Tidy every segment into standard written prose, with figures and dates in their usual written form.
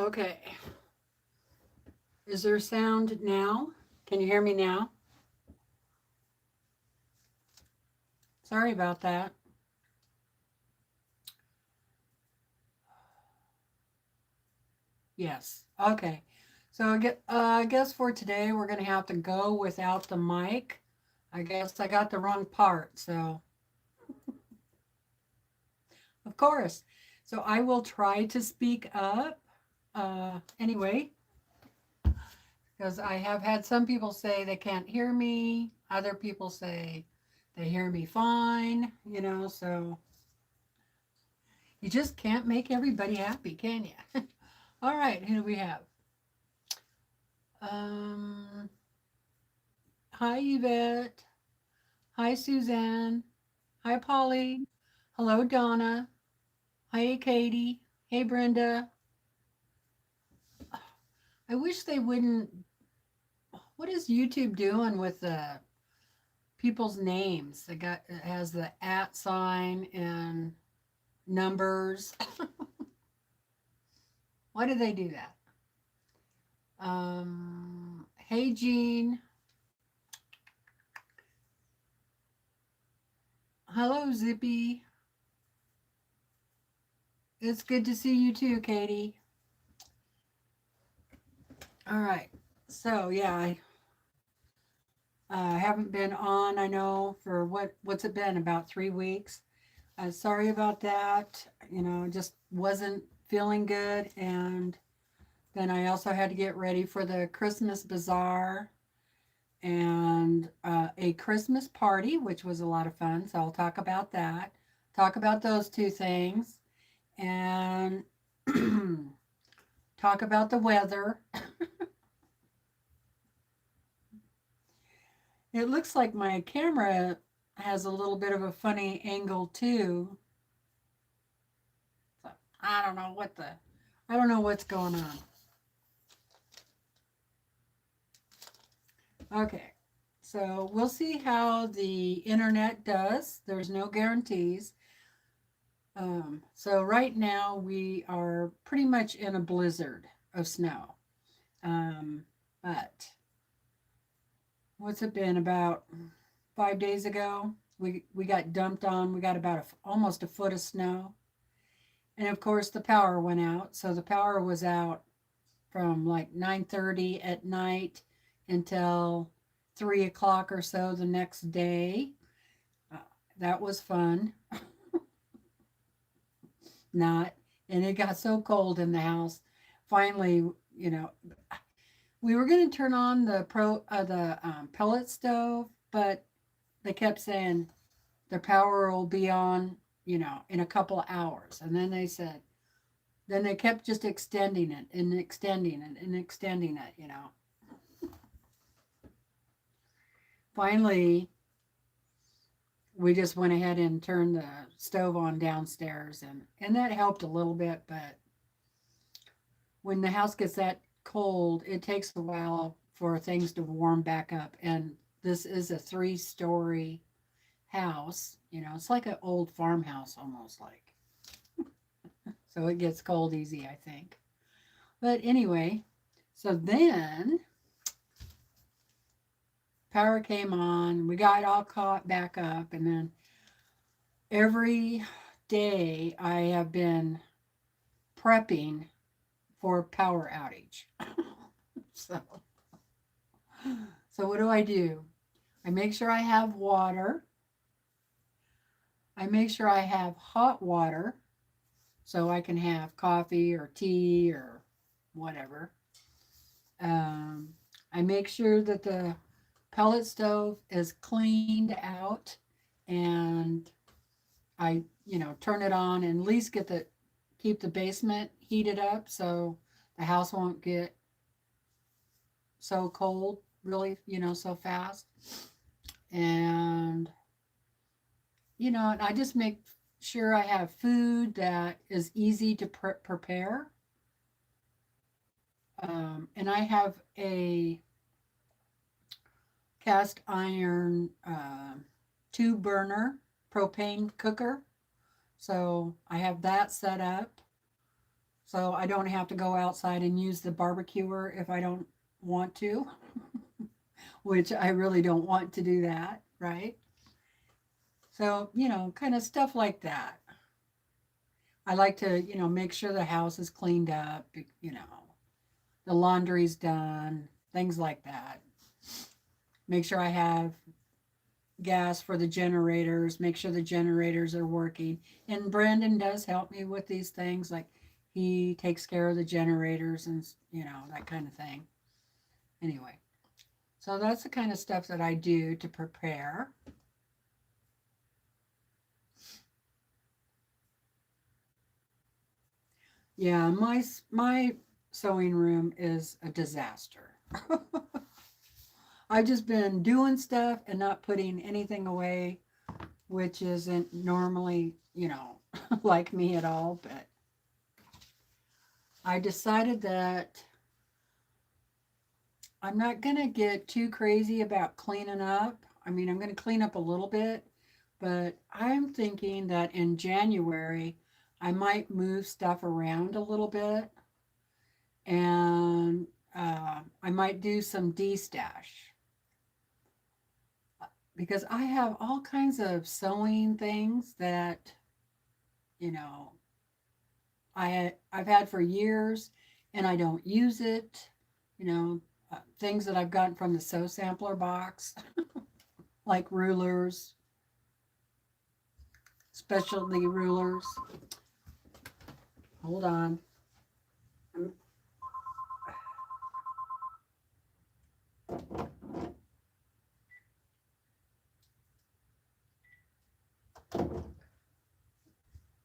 Okay. Is there sound now? Can you hear me now? Sorry about that. Yes. Okay. So I guess for today we're going to have to go without the mic. I guess I got the wrong part. So, of course. So I will try to speak up. Anyway, because I have had some people say they can't hear me. Other people say they hear me fine, so you just can't make everybody happy, can you? All right, who do we have? Um, Hi, Yvette. Hi, Suzanne. Hi, Polly. Hello, Donna. Hi, Katie. Hey, Brenda. I wish they wouldn't. What is YouTube doing with the people's names? It has the at sign and numbers. Why do they do that? Hey, Jean. Hello, Zippy. It's good to see you too, Katie. All right. So yeah, I haven't been on. I know for what's it been, about 3 weeks. Sorry about that. Just wasn't feeling good, and then I also had to get ready for the Christmas bazaar and a Christmas party, which was a lot of fun. So I'll talk about that. Talk about those two things, and talk about the weather. It looks like my camera has a little bit of a funny angle too. So I don't know what's going on. Okay, so we'll see how the internet does. There's no guarantees. So right now we are pretty much in a blizzard of snow. But what's it been, about 5 days ago? We got dumped on. We got about almost a foot of snow. And of course the power went out. So the power was out from like 9:30 at night until 3 o'clock or so the next day. Uh, that was fun. Not. And it got so cold in the house. Finally, we were going to turn on the pellet stove, but they kept saying the power will be on, in a couple of hours. And then they kept just extending it and extending it and extending it. Finally, we just went ahead and turned the stove on downstairs, and that helped a little bit. But when the house gets that cold, it takes a while for things to warm back up. And this is a 3-story house. It's like an old farmhouse almost, like. So it gets cold easy, I think. But anyway, so then power came on. We got all caught back up, and then every day I have been prepping for power outage. so, so what do? I make sure I have water. I make sure I have hot water so I can have coffee or tea or whatever. I make sure that the pellet stove is cleaned out, and I, turn it on and at least keep the basement heated up so the house won't get so cold really, so fast. And, and I just make sure I have food that is easy to prepare. And I have a cast iron 2-burner propane cooker. So I have that set up so I don't have to go outside and use the barbecuer if I don't want to, which I really don't want to do that, right? So, kind of stuff like that. I like to, make sure the house is cleaned up, the laundry's done, things like that. Make sure I have gas for the generators, make sure the generators are working. And Brandon does help me with these things. Like he takes care of the generators and, that kind of thing. Anyway, so that's the kind of stuff that I do to prepare. Yeah, my sewing room is a disaster. I've just been doing stuff and not putting anything away, which isn't normally, like me at all, but I decided that I'm not going to get too crazy about cleaning up. I mean, I'm going to clean up a little bit, but I'm thinking that in January, I might move stuff around a little bit, and I might do some destash because I have all kinds of sewing things that, you know, I've had for years and I don't use it. Things that I've gotten from the sew sampler box, like rulers, specialty rulers. Hold on.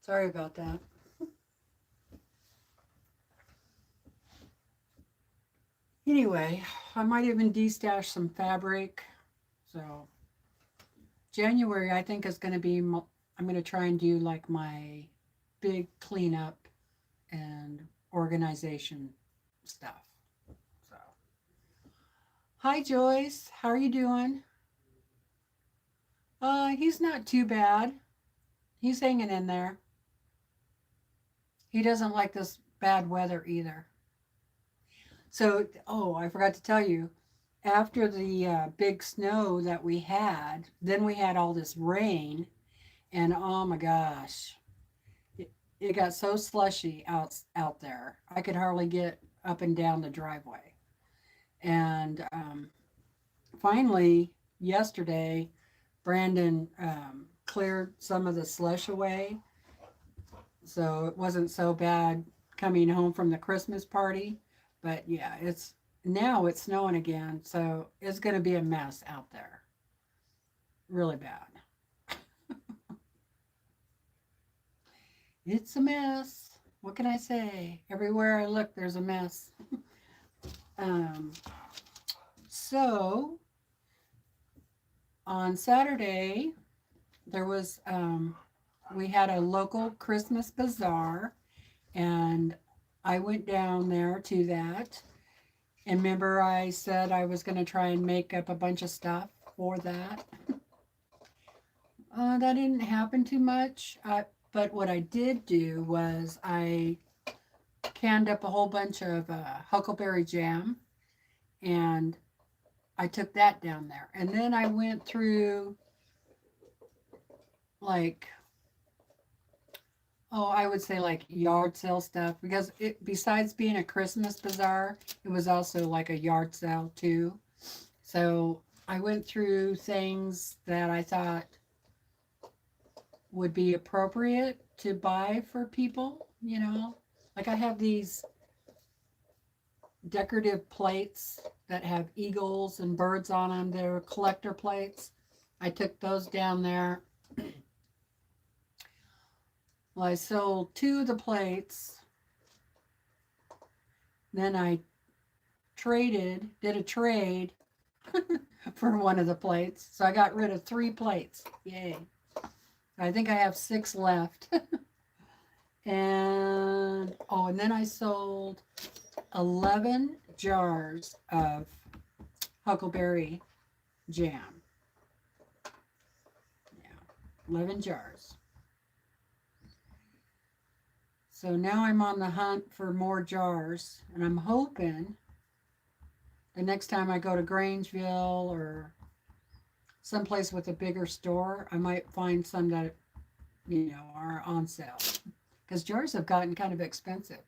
Sorry about that. Anyway, I might even destash some fabric. So January, I think, is going to be, I'm going to try and do like my big cleanup and organization stuff. So, hi Joyce, how are you doing? He's not too bad. He's hanging in there. He doesn't like this bad weather either. So, oh, I forgot to tell you, after the big snow that we had, then we had all this rain, and oh my gosh, it got so slushy out there. I could hardly get up and down the driveway. And finally, yesterday, Brandon cleared some of the slush away, so it wasn't so bad coming home from the Christmas party. But yeah, now it's snowing again, so it's going to be a mess out there. Really bad. It's a mess. What can I say? Everywhere I look, there's a mess. um, so on Saturday, there was we had a local Christmas bazaar, and I went down there to that. And remember, I said I was going to try and make up a bunch of stuff for that. That didn't happen too much. But what I did do was I canned up a whole bunch of huckleberry jam, and I took that down there. And then I went through, like, I would say like yard sale stuff, because besides being a Christmas bazaar, it was also like a yard sale too. So I went through things that I thought would be appropriate to buy for people, Like I have these decorative plates that have eagles and birds on them. They're collector plates. I took those down there. Well, I sold 2 of the plates. Then I did a trade for one of the plates. So I got rid of 3 plates. Yay. I think I have 6 left. And then I sold 11 jars of huckleberry jam. Yeah, 11 jars. So now I'm on the hunt for more jars, and I'm hoping the next time I go to Grangeville or someplace with a bigger store, I might find some that, are on sale. Because jars have gotten kind of expensive.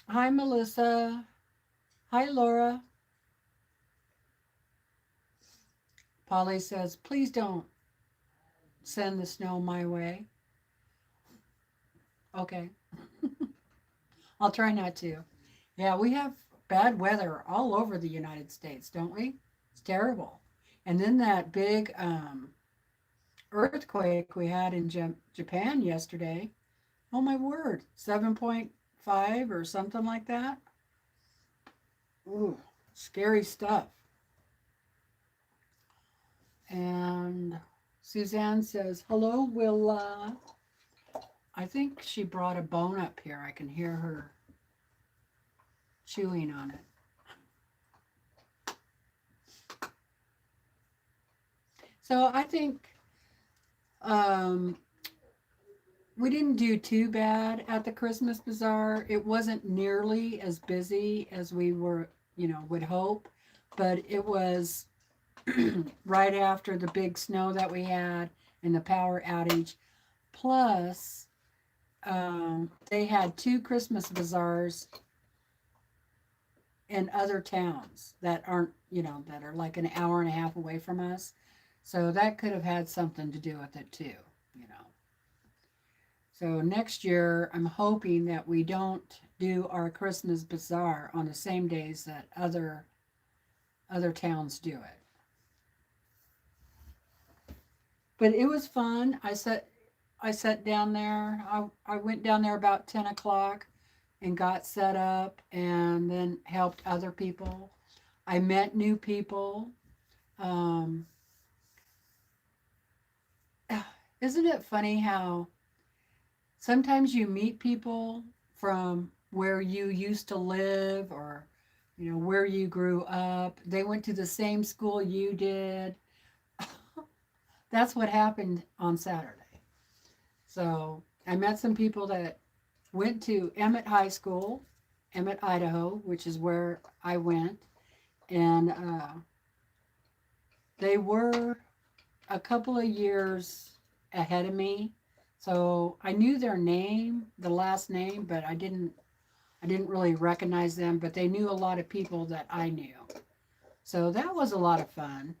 Hi, Melissa. Hi, Laura. Polly says, please don't send the snow my way. Okay. I'll try not to. Yeah, we have bad weather all over the United States, don't we? It's terrible. And then that big earthquake we had in Japan yesterday. Oh my word, 7.5 or something like that. Ooh, scary stuff. And Suzanne says, hello, Willa. I think she brought a bone up here. I can hear her chewing on it. So I think we didn't do too bad at the Christmas bazaar. It wasn't nearly as busy as we were, would hope, but it was right after the big snow that we had and the power outage. Plus, they had 2 Christmas bazaars in other towns that aren't, that are like an hour and a half away from us. So that could have had something to do with it too, So next year, I'm hoping that we don't do our Christmas bazaar on the same days that other towns do it. But it was fun. I sat down there. I went down there about 10 o'clock and got set up and then helped other people. I met new people. Isn't it funny how sometimes you meet people from where you used to live or, where you grew up. They went to the same school you did. That's what happened on Saturday. So I met some people that went to Emmett High School, Emmett, Idaho, which is where I went. And they were a couple of years ahead of me. So I knew their name, the last name, but I didn't really recognize them, but they knew a lot of people that I knew. So that was a lot of fun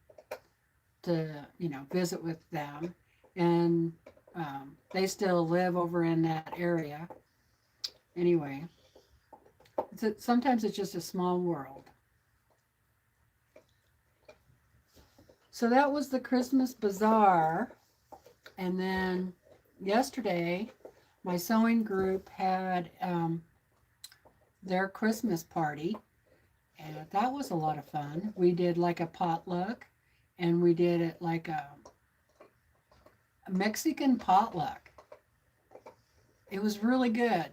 to, visit with them. And they still live over in that area. Anyway, sometimes it's just a small world. So that was the Christmas bazaar. And then yesterday, my sewing group had their Christmas party. And that was a lot of fun. We did like a potluck. And we did it like a Mexican potluck. It was really good.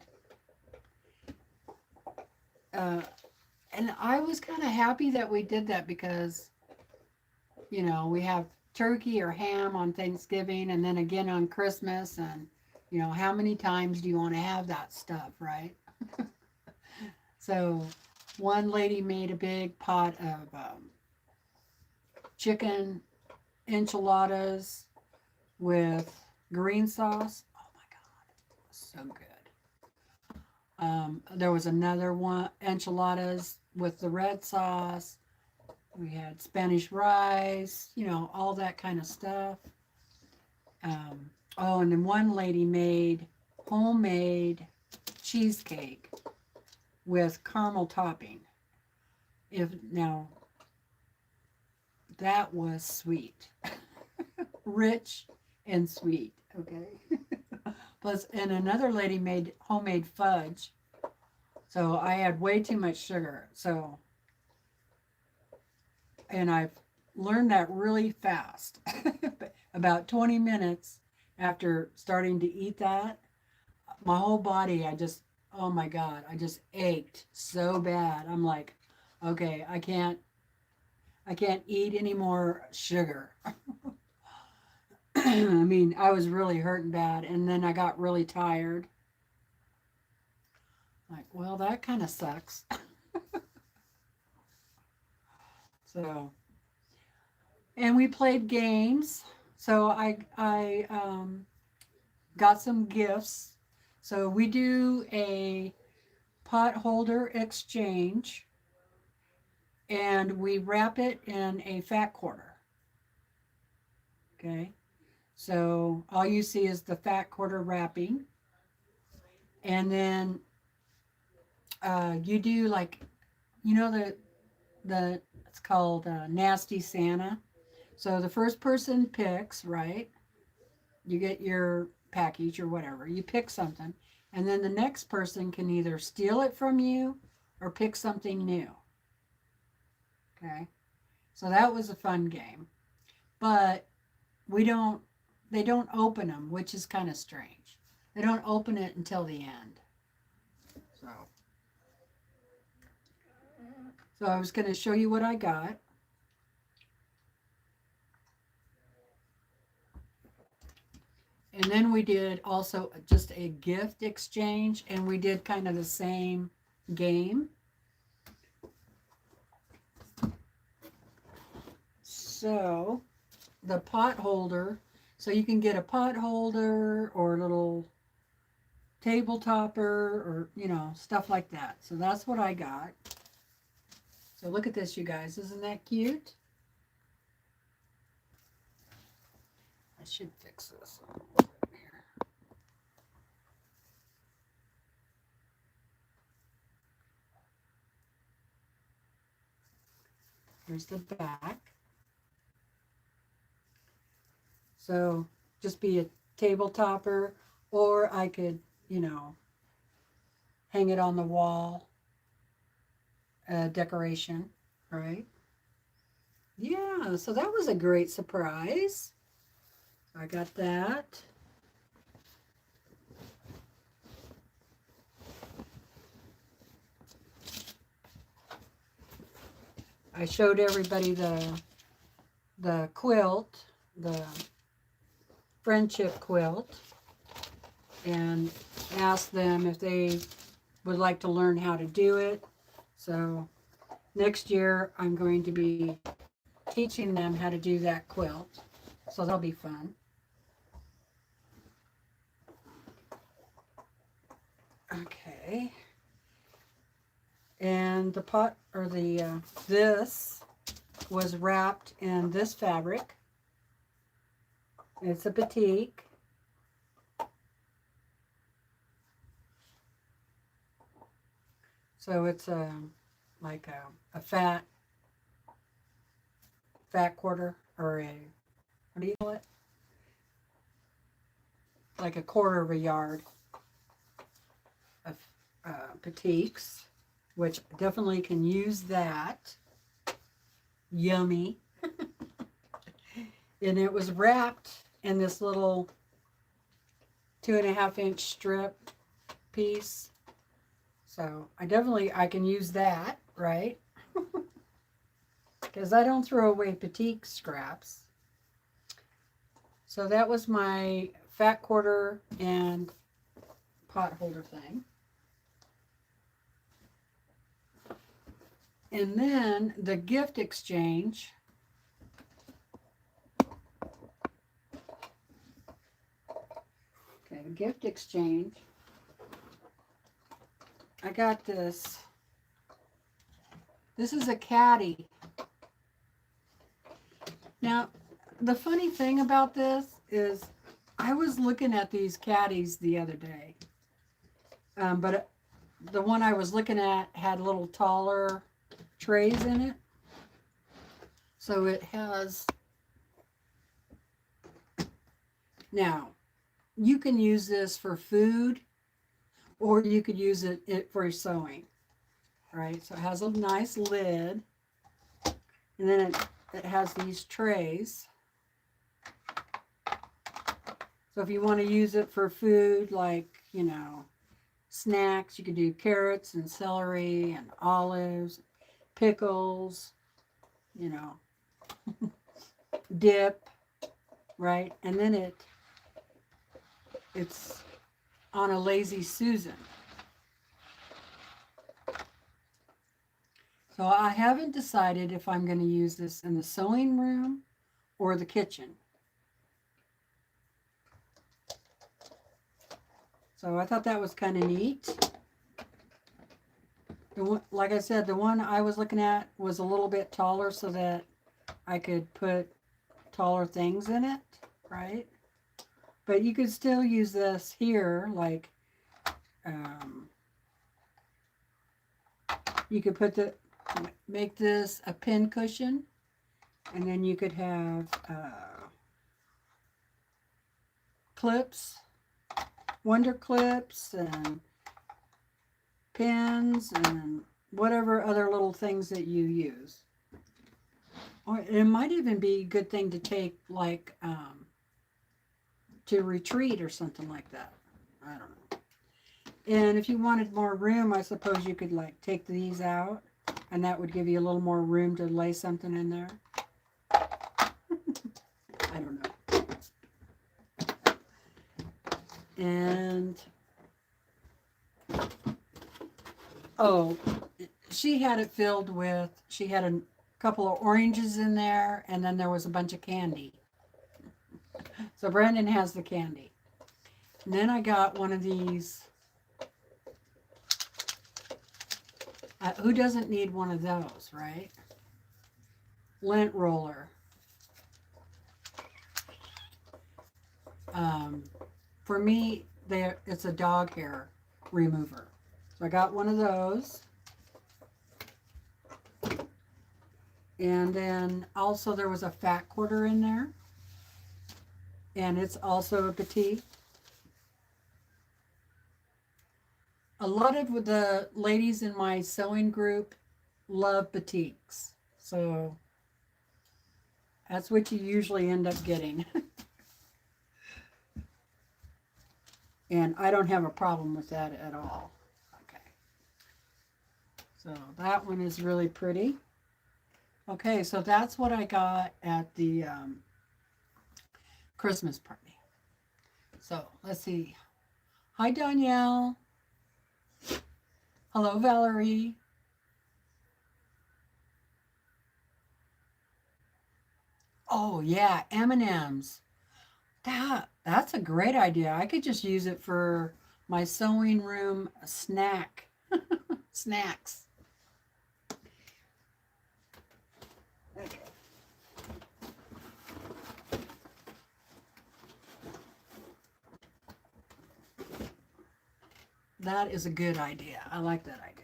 And I was kind of happy that we did that because, we have turkey or ham on Thanksgiving and then again on Christmas. And, how many times do you want to have that stuff, right? So one lady made a big pot of chicken enchiladas with green sauce. Oh my God, it was so good. There was another one, enchiladas with the red sauce. We had Spanish rice, all that kind of stuff. And then one lady made homemade cheesecake with caramel topping. That was sweet. Rich and sweet, okay? Plus, and another lady made homemade fudge. So I had way too much sugar. And I've learned that really fast. About 20 minutes after starting to eat that, my whole body, oh my God, I just ached so bad. I'm like, okay, I can't eat any more sugar. I mean, I was really hurting bad, and then I got really tired. Like, well, that kind of sucks. So, and we played games. So I got some gifts. So we do a pot holder exchange, and we wrap it in a fat quarter. Okay. So all you see is the fat quarter wrapping. And then you do like, you know, the it's called Nasty Santa. So the first person picks, right? You get your package or whatever. You pick something. And then the next person can either steal it from you or pick something new. Okay. So that was a fun game. But they don't open them, which is kind of strange. They don't open it until the end. So, so I was going to show you what I got. And then we did also just a gift exchange, and we did kind of the same game. So the pot holder, so you can get a pot holder or a little table topper or, you know, stuff like that. So that's what I got. So look at this, you guys. Isn't that cute? I should fix this. Here's the back. So just be a table topper, or I could, you know, hang it on the wall, decoration, right? Yeah, so that was a great surprise. I got that. I showed everybody the quilt, the friendship quilt, and asked them if they would like to learn how to do it. So next year I'm going to be teaching them how to do that quilt. So that'll be fun. Okay. And the pot, or the, this was wrapped in this fabric. It's a batik. So it's like a fat quarter, or a, what do you call it? Like a quarter of a yard of batiks, which definitely can use that. Yummy. And it was wrapped in this little 2.5-inch strip piece. So I can use that, right? Because I don't throw away batik scraps. So that was my fat quarter and pot holder thing. And then the gift exchange. Okay, the gift exchange. I got this. This is a caddy. Now, the funny thing about this is I was looking at these caddies the other day. But the one I was looking at had a little taller trays in it. So it has, now you can use this for food, or you could use it for sewing, right? So it has a nice lid, and then it has these trays. So if you want to use it for food, like, you know, snacks, you could do carrots and celery and olives, pickles, you know, dip, right? And then it's on a Lazy Susan. So I haven't decided if I'm going to use this in the sewing room or the kitchen. So I thought that was kind of neat. Like I said, the one I was looking at was a little bit taller so that I could put taller things in it, right? But you could still use this here, like you could make this a pin cushion, and then you could have clips, wonder clips, and pins, and whatever other little things that you use. Or it might even be a good thing to take, like, to retreat or something like that. I don't know. And if you wanted more room, I suppose you could, like, take these out, and that would give you a little more room to lay something in there. I don't know. And, oh, she had it filled with, she had a couple of oranges in there, and then there was a bunch of candy. So Brandon has the candy. And then I got one of these. Who doesn't need one of those, right? Lint roller. For me, it's a dog hair remover. So I got one of those. And then also there was a fat quarter in there. And it's also a petite. A lot of the ladies in my sewing group love batiks. So that's what you usually end up getting. And I don't have a problem with that at all. Okay. So that one is really pretty. Okay, so that's what I got at the Christmas party. So let's see. Hi, Danielle. Hello, Valerie. Oh, yeah, M&Ms. That's a great idea. I could just use it for my sewing room snacks. Okay. That is a good idea. I like that idea.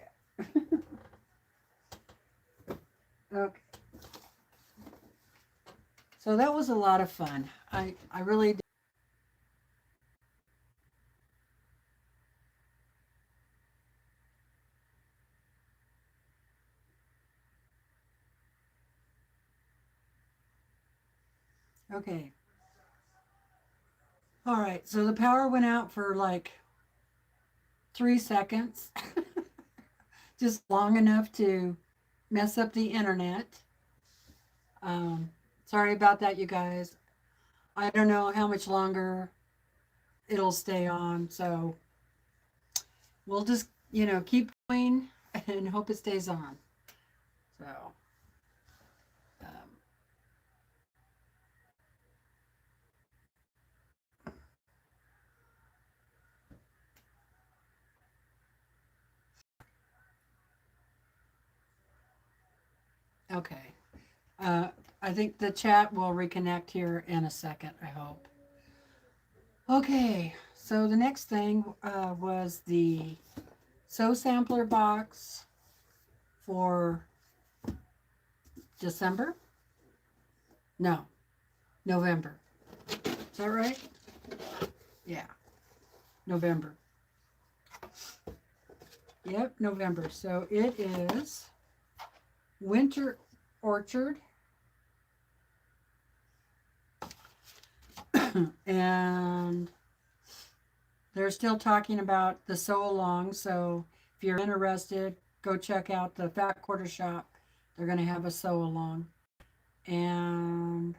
Okay. So that was a lot of fun. I really did. Okay. All right. So the power went out for like 3 seconds, just long enough to mess up the internet. Sorry about that, you guys. I don't know how much longer it'll stay on, so we'll just, keep going and hope it stays on. So, um, okay. I think the chat will reconnect here in a second, I hope. Okay, so the next thing was the sew sampler box for December? No, November. Is that right? Yeah, November. Yep, November. So it is Winter Orchard. And they're still talking about the sew along. So if you're interested, go check out the Fat Quarter Shop. They're going to have a sew along. And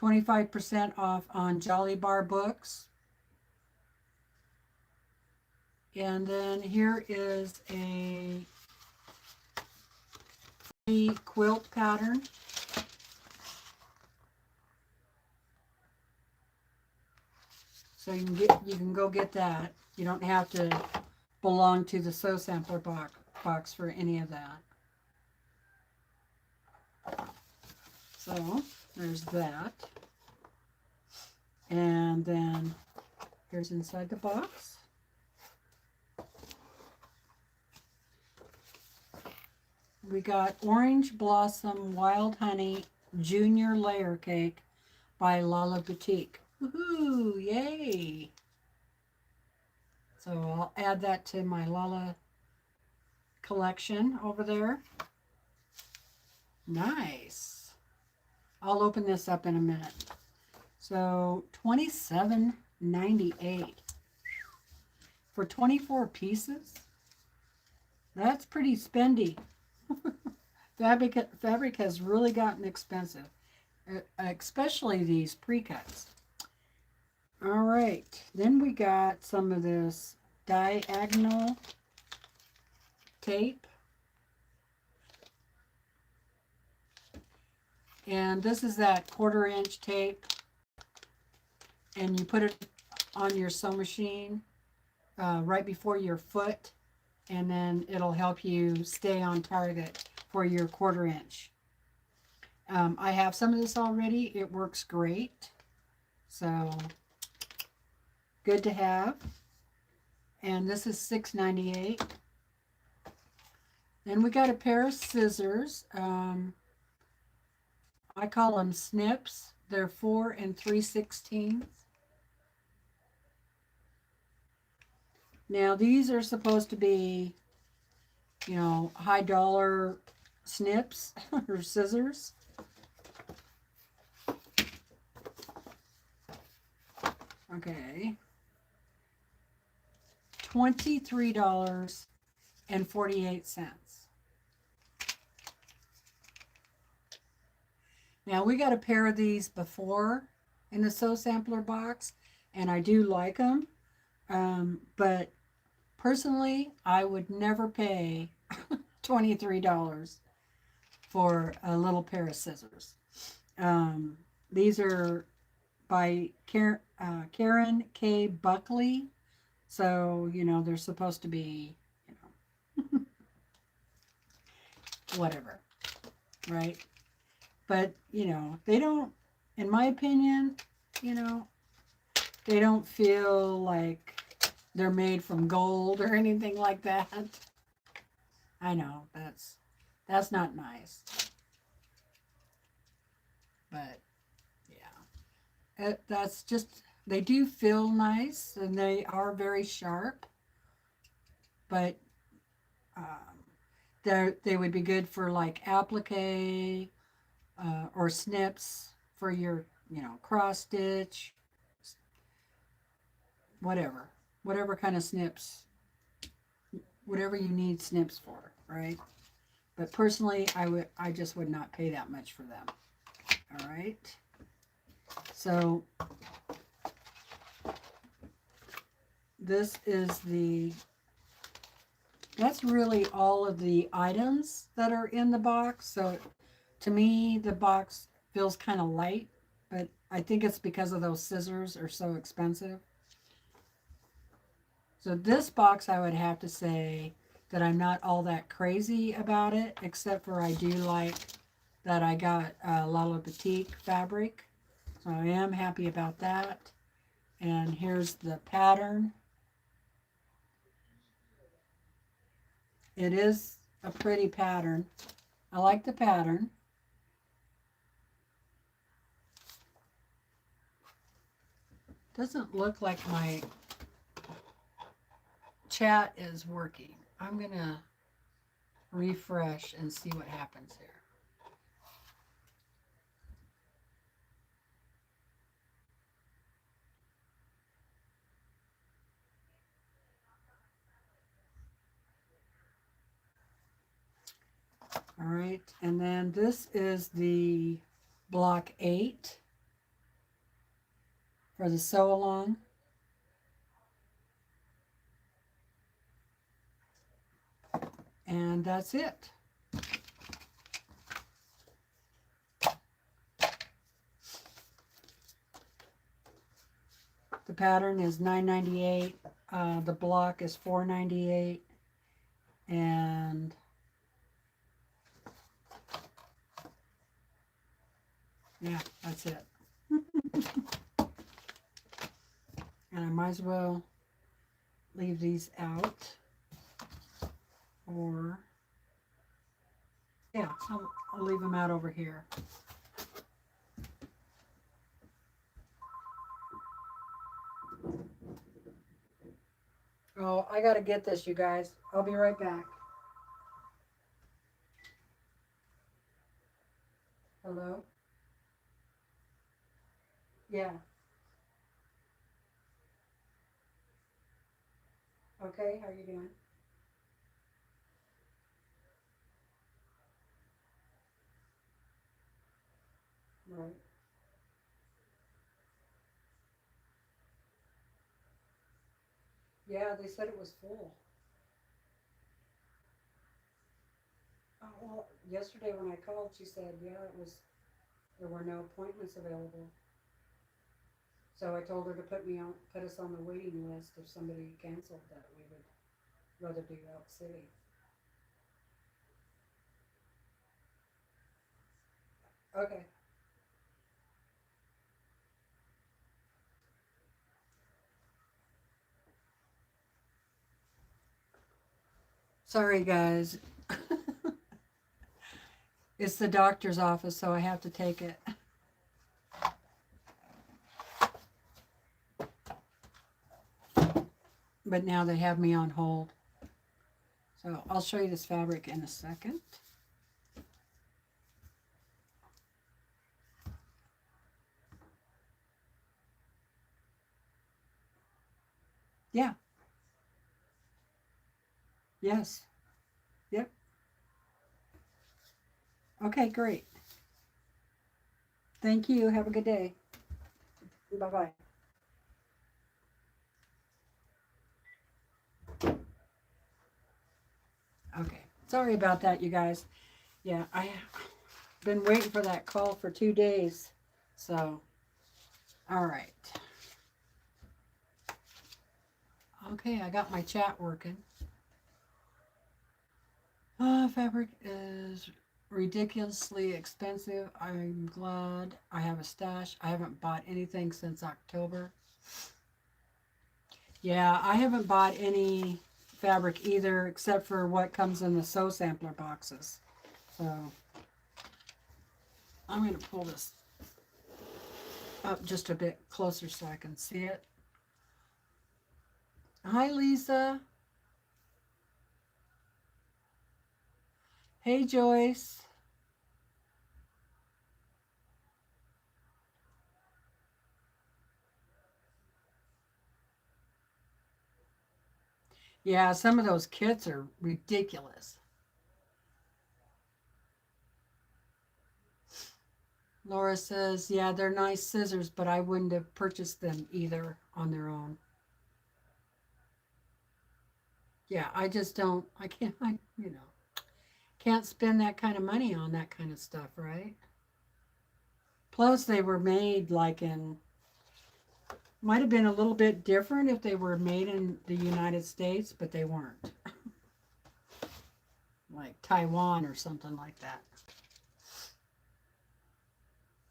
25% off on Jolly Bar books. And then here is a quilt pattern. So you can go get that. You don't have to belong to the Sew Sampler box for any of that. So there's that. And then here's inside the box. We got Orange Blossom Wild Honey Junior Layer Cake by Lala Boutique. Woohoo! Yay! So I'll add that to my Lala collection over there. Nice. I'll open this up in a minute. So $27.98 for 24 pieces. That's pretty spendy. Fabric has really gotten expensive, especially these pre-cuts. All right, then we got some of this diagonal tape. And this is that 1/4 inch tape. And you put it on your sew machine right before your foot. And then it'll help you stay on target for your 1/4 inch. I have some of this already. It works great. So good to have. And this is $6.98. Then we got a pair of scissors. I call them snips. They're 4 3/16. Now these are supposed to be, you know, high dollar snips or scissors. Okay. $23.48. Now we got a pair of these before in the Sew Sampler box, and I do like them. But personally, I would never pay $23 for a little pair of scissors. These are by Karen K. Buckley. So, you know, they're supposed to be, you know, whatever, right? But, you know, they don't, in my opinion, you know, they don't feel like they're made from gold or anything like that. I know, that's not nice. But, yeah. That's just, they do feel nice, and they are very sharp. But they would be good for, like, applique, or snips for your, you know, cross stitch, whatever kind of snips, whatever you need snips for, right? But personally, I just would not pay that much for them. All right. So this is that's really all of the items that are in the box. So to me, the box feels kind of light, but I think it's because of those scissors are so expensive. So this box, I would have to say that I'm not all that crazy about it, except for I do like that I got Lala Boutique fabric. So I am happy about that. And here's the pattern. It is a pretty pattern. I like the pattern. Doesn't look like my chat is working. I'm gonna refresh and see what happens here. All right, and then this is the block 8 for the sew along. And that's it. pattern is $9.98. The block is $4.98. And yeah, that's it. And I might as well leave these out. Or, yeah, I'll leave them out over here. Oh, I gotta get this, you guys. I'll be right back. Hello? Yeah. Okay, how are you doing? Right. Yeah, they said it was full. Oh, well, yesterday when I called, she said, yeah, there were no appointments available. So I told her to put us on the waiting list if somebody canceled, that we would rather do Elk City. Okay. Sorry, guys. It's the doctor's office, so I have to take it. But now they have me on hold. So I'll show you this fabric in a second. Yeah. Yes. Yep. Okay, great. Thank you. Have a good day. Bye-bye. Okay. Sorry about that, you guys. Yeah, I've been waiting for that call for 2 days. So, all right. Okay, I got my chat working. Fabric is ridiculously expensive. I'm glad I have a stash. I haven't bought anything since October. Yeah, I haven't bought any fabric either, except for what comes in the sew sampler boxes. So I'm going to pull this up just a bit closer so I can see it. Hi, Lisa. Hey, Joyce. Yeah, some of those kits are ridiculous. Laura says, yeah, they're nice scissors, but I wouldn't have purchased them either on their own. Yeah, I just don't, can't spend that kind of money on that kind of stuff, right? Plus, they were made like might have been a little bit different if they were made in the United States, but they weren't. Like Taiwan or something like that.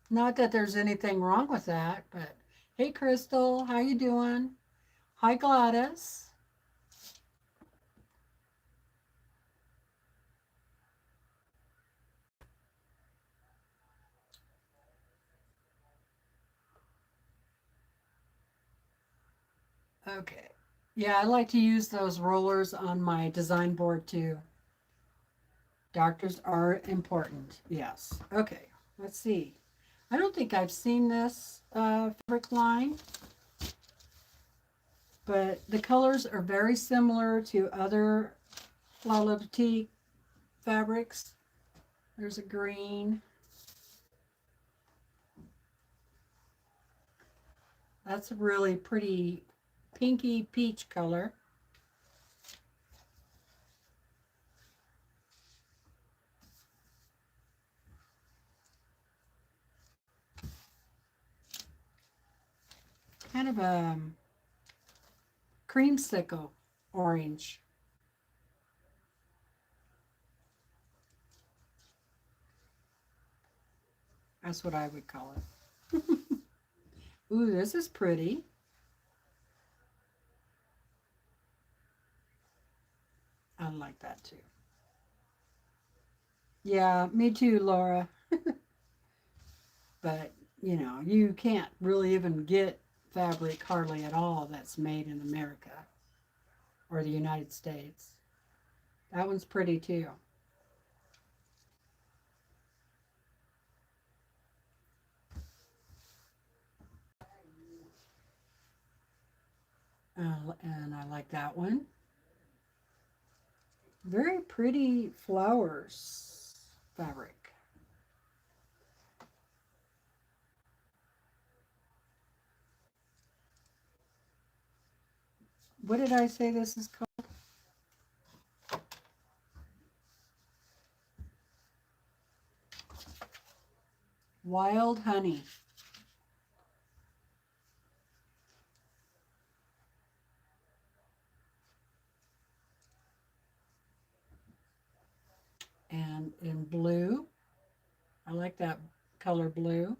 Not that there's anything wrong with that, but hey, Crystal, how you doing? Hi, Gladys. Okay. Yeah, I like to use those rollers on my design board too. Doctors are important. Yes. Okay. Let's see. I don't think I've seen this fabric line, but the colors are very similar to other La Liberté fabrics. There's a green. That's a really pretty pinky peach color. Kind of a creamsicle orange. That's what I would call it. Ooh, this is pretty. I like that too. Yeah, me too, Laura. But, you know, you can't really even get fabric hardly at all that's made in America or the United States. That one's pretty too. And I like that one. Very pretty flowers fabric. What did I say this is called? Wild Honey. And in blue. I like that color blue.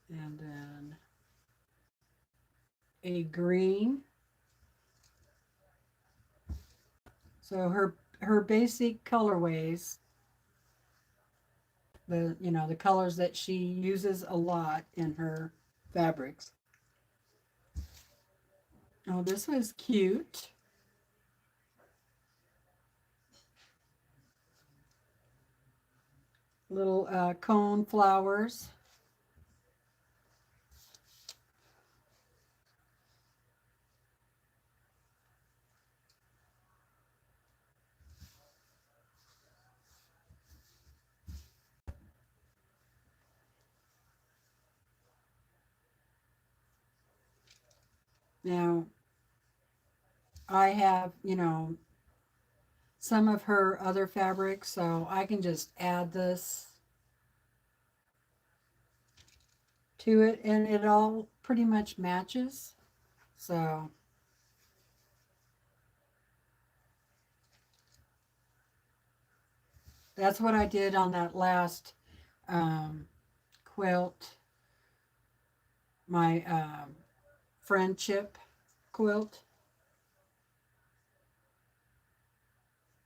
And then a green. So her basic colorways, the colors that she uses a lot in her fabrics. Oh, this was cute. Little cone flowers. Now, I have, some of her other fabrics, so I can just add this to it, and it all pretty much matches. So that's what I did on that last quilt, my friendship quilt.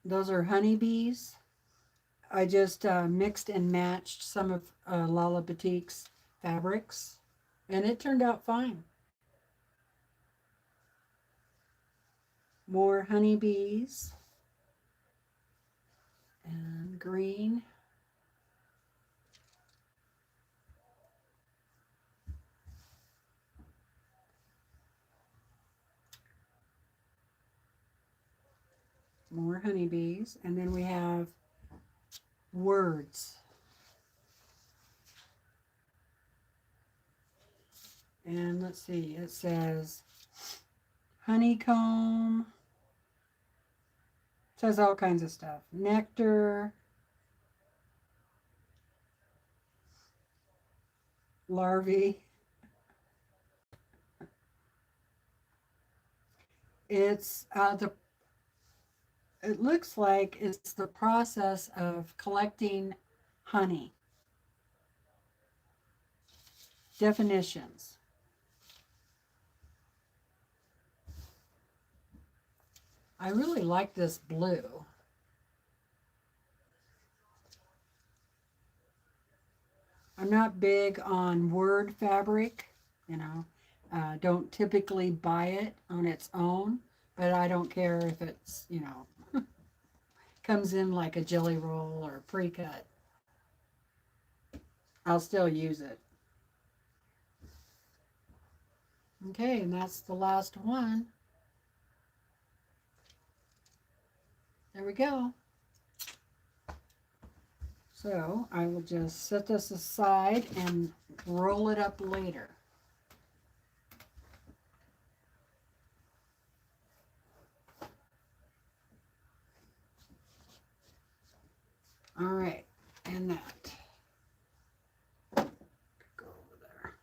Those are honeybees. I just mixed and matched some of Lala Boutique's fabrics, and it turned out fine. More honeybees and green. More honeybees, and then we have words. And let's see, it says honeycomb. It says all kinds of stuff. Nectar, larvae. It's it looks like it's the process of collecting honey. Definitions. I really like this blue. I'm not big on word fabric, don't typically buy it on its own, but I don't care if it's, comes in like a jelly roll or pre-cut. I'll still use it. Okay, and that's the last one. There we go. So I will just set this aside and roll it up later. All right, and that. Go over there.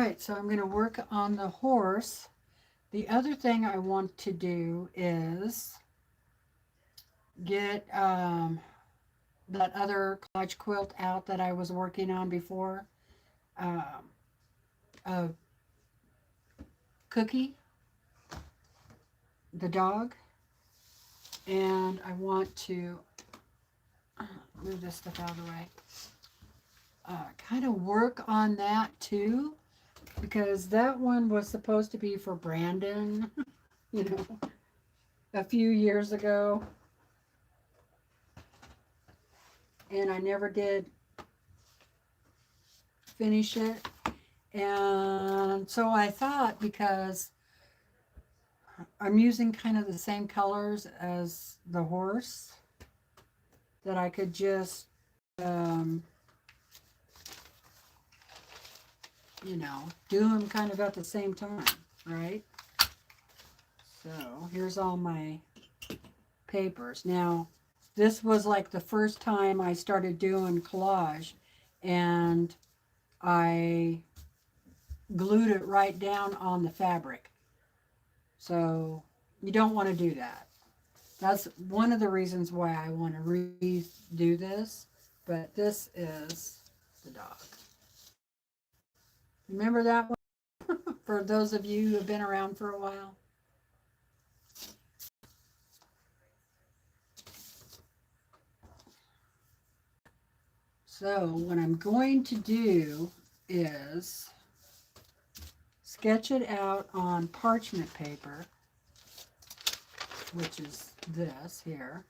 right, so I'm going to work on the horse. The other thing I want to do is get that other collage quilt out that I was working on before. Um, a Cookie, the dog, and I want to move this stuff out of the way. Kind of work on that too, because that one was supposed to be for Brandon, you know, a few years ago, and I never did finish it. And so I thought, because I'm using kind of the same colors as the horse, that I could just you know, do them kind of at the same time, right? So here's all my papers. Now, this was like the first time I started doing collage, and I glued it right down on the fabric. So you don't want to do that. That's one of the reasons why I want to redo this. But this is the dog. Remember that one? For those of you who have been around for a while. So what I'm going to do is sketch it out on parchment paper, which is this here.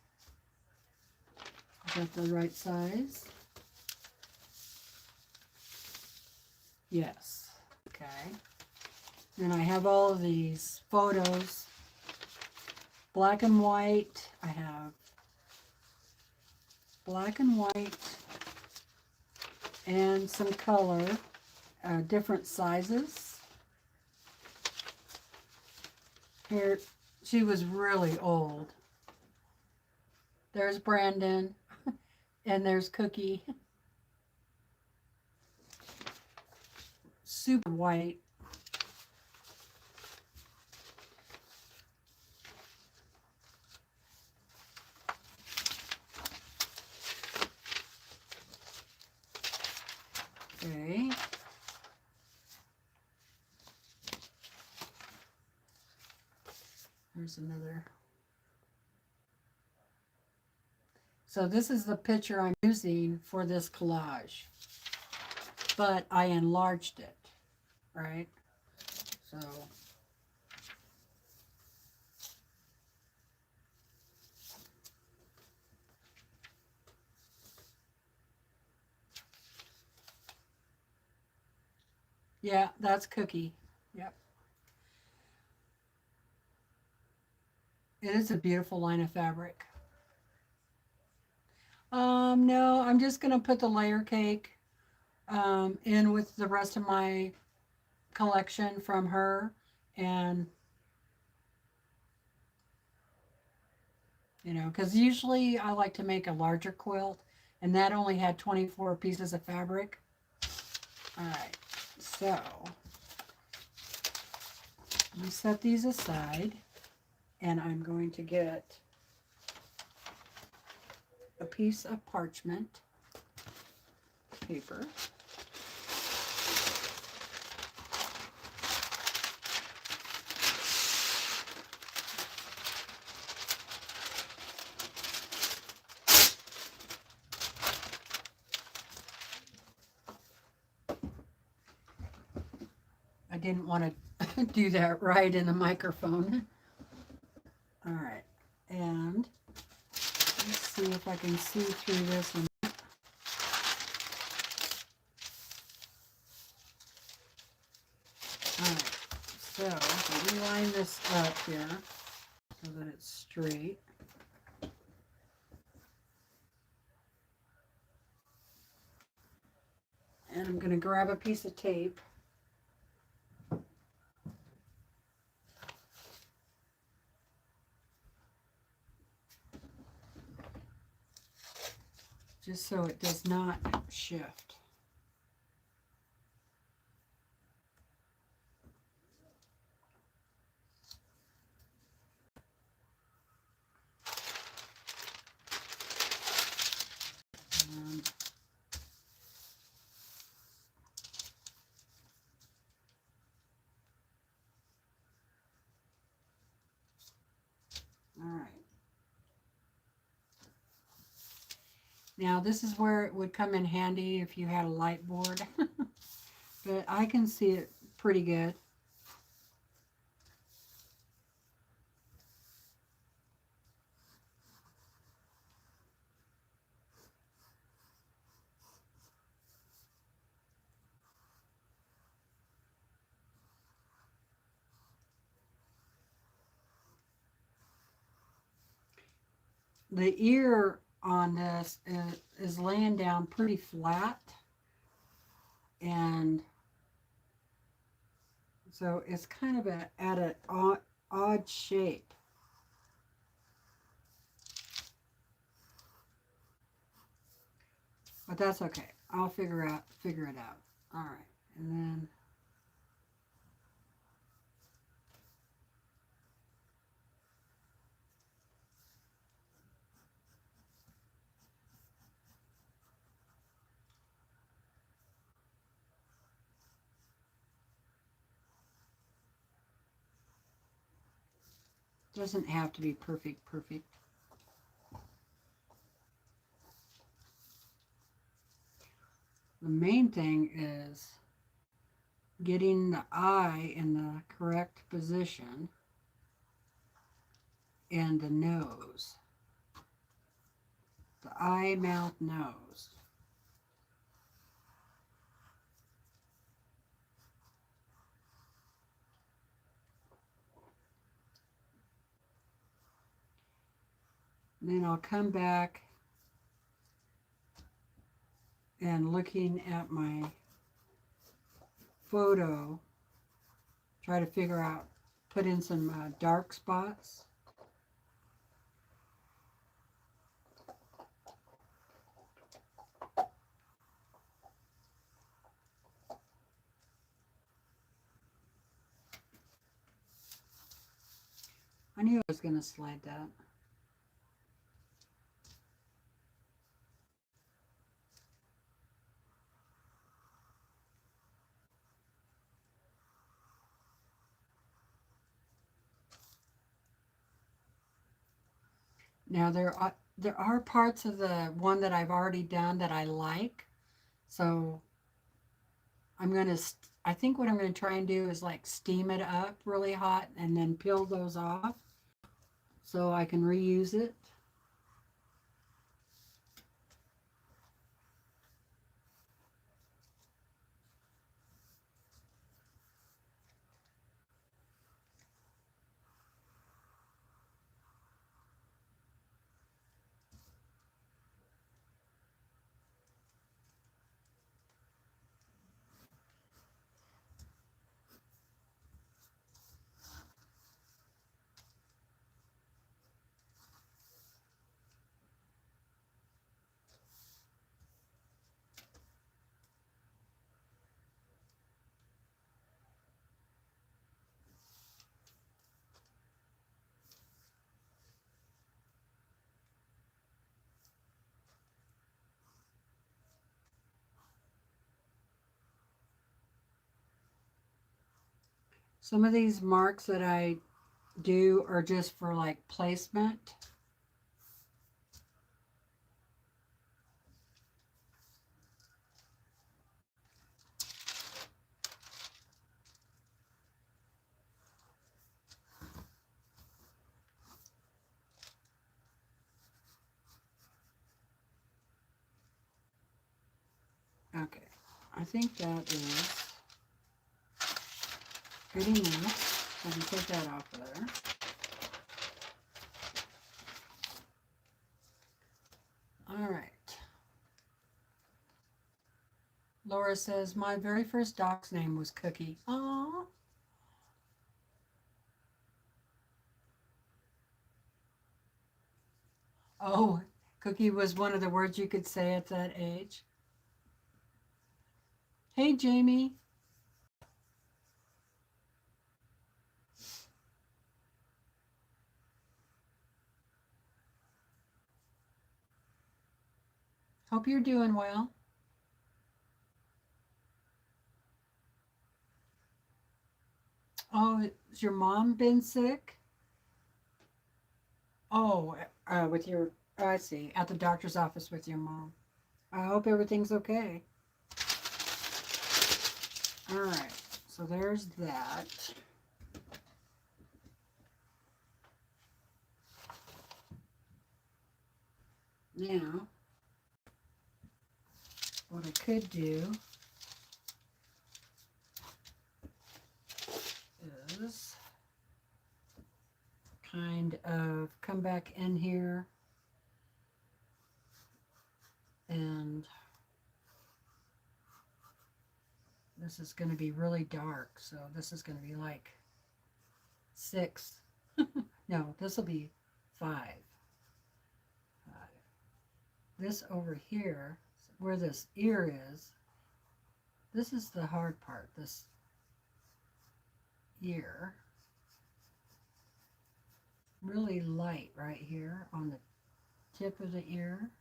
Is that the right size? Yes. Okay. And I have all of these photos, black and white. I have black and white and some color, different sizes. Here, she was really old. There's Brandon, and there's Cookie. Super white. Okay. There's another. So this is the picture I'm using for this collage, but I enlarged it, right? So yeah, that's Cookie. Yep. It is a beautiful line of fabric. No, I'm just going to put the layer cake in with the rest of my collection from her. And, you know, because usually I like to make a larger quilt, and that only had 24 pieces of fabric. All right, so let me set these aside, and I'm going to get a piece of parchment paper. I didn't want to do that right in the microphone. All right, and let's see if I can see through this one. All right, so let me line this up here so that it's straight. And I'm going to grab a piece of tape. Just so it does not shift. Now this is where it would come in handy if you had a light board, but I can see it pretty good. The ear on this is laying down pretty flat, and so it's kind of at an odd shape. But that's okay. I'll figure it out. All right. And then doesn't have to be perfect. The main thing is getting the eye in the correct position and the nose. The eye, mouth, nose. Then I'll come back and looking at my photo, try to figure out, put in some dark spots. I knew I was going to slide that. Now there are parts of the one that I've already done that I like, so I think what I'm gonna try and do is like steam it up really hot and then peel those off so I can reuse it. Some of these marks that I do are just for like placement. Okay, I think that is good enough. I can take that off of there. All right. Laura says, my very first dog's name was Cookie. Aww. Oh, Cookie was one of the words you could say at that age. Hey, Jamie. Hope you're doing well. Oh, has your mom been sick? Oh, with your Oh, I see. At the doctor's office with your mom. I hope everything's okay. All right. So there's that. Now, what I could do is kind of come back in here and this is going to be really dark. So this is going to be like 6. No, this will be 5. This over here, where this ear is, this is the hard part, this ear. Really light right here on the tip of the ear.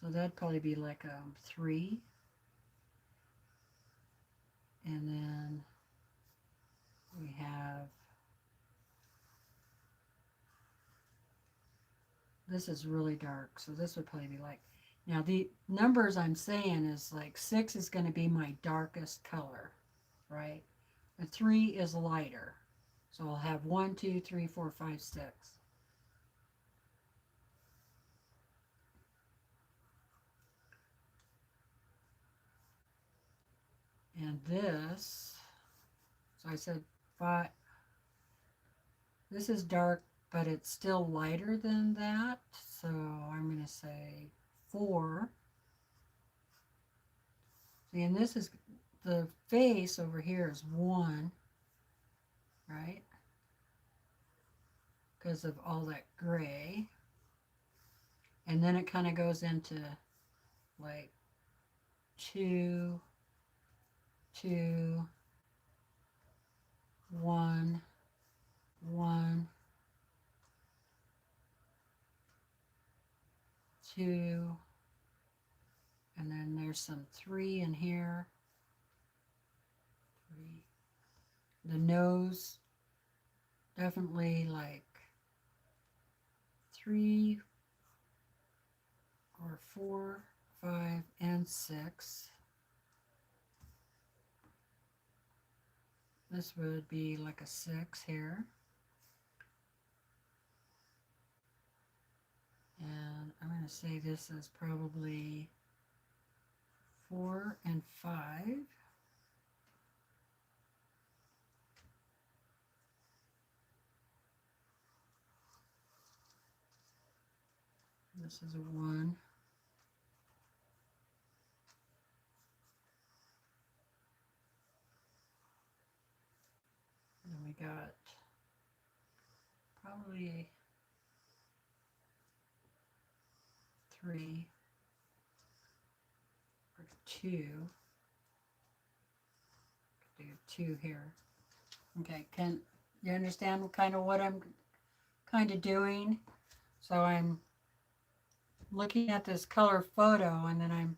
So that'd probably be like 3. And then we have, this is really dark, so this would probably be like, now the numbers I'm saying is like 6 is going to be my darkest color, right? The 3 is lighter. So I'll have 1, 2, 3, 4, 5, 6. And this, so I said 5, this is dark, but it's still lighter than that. So I'm going to say 4. See, and this is, the face over here is 1, right? Because of all that gray. And then it kind of goes into like 2, 2, 1, 1, 2, and then there's some 3 in here. 3. The nose, definitely like 3 or 4, 5, and 6. This would be like a 6 here. And I'm going to say this is probably 4 and 5. This is a 1. And we got probably 3 or 2. Do 2 here. Okay, can you understand kind of what I'm kind of doing? So I'm looking at this color photo and then I'm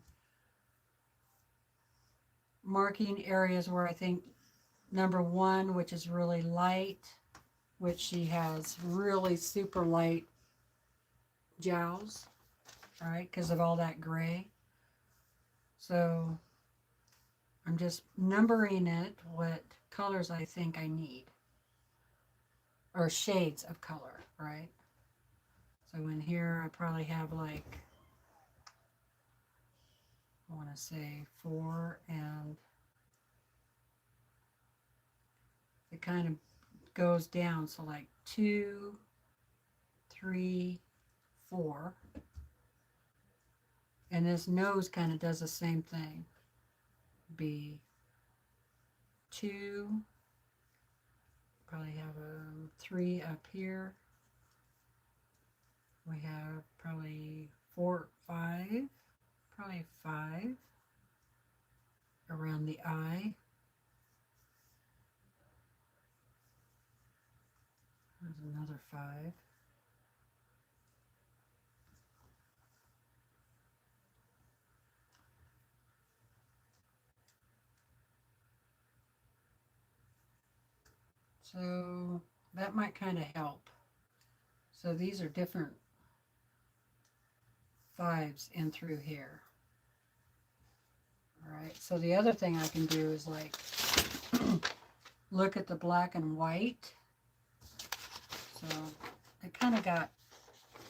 marking areas where I think number 1, which is really light, which she has really super light jowls, right, because of all that gray. So I'm just numbering it what colors I think I need, or shades of color, right? So in here I probably have like, I want to say 4, and it kind of goes down, so like 2, 3, 4. And this nose kind of does the same thing. Be 2, probably have a 3 up here. We have probably 4, 5, probably 5 around the eye. There's another 5. So that might kind of help. So these are different 5s in through here. All right, so the other thing I can do is like look at the black and white. So it kind of got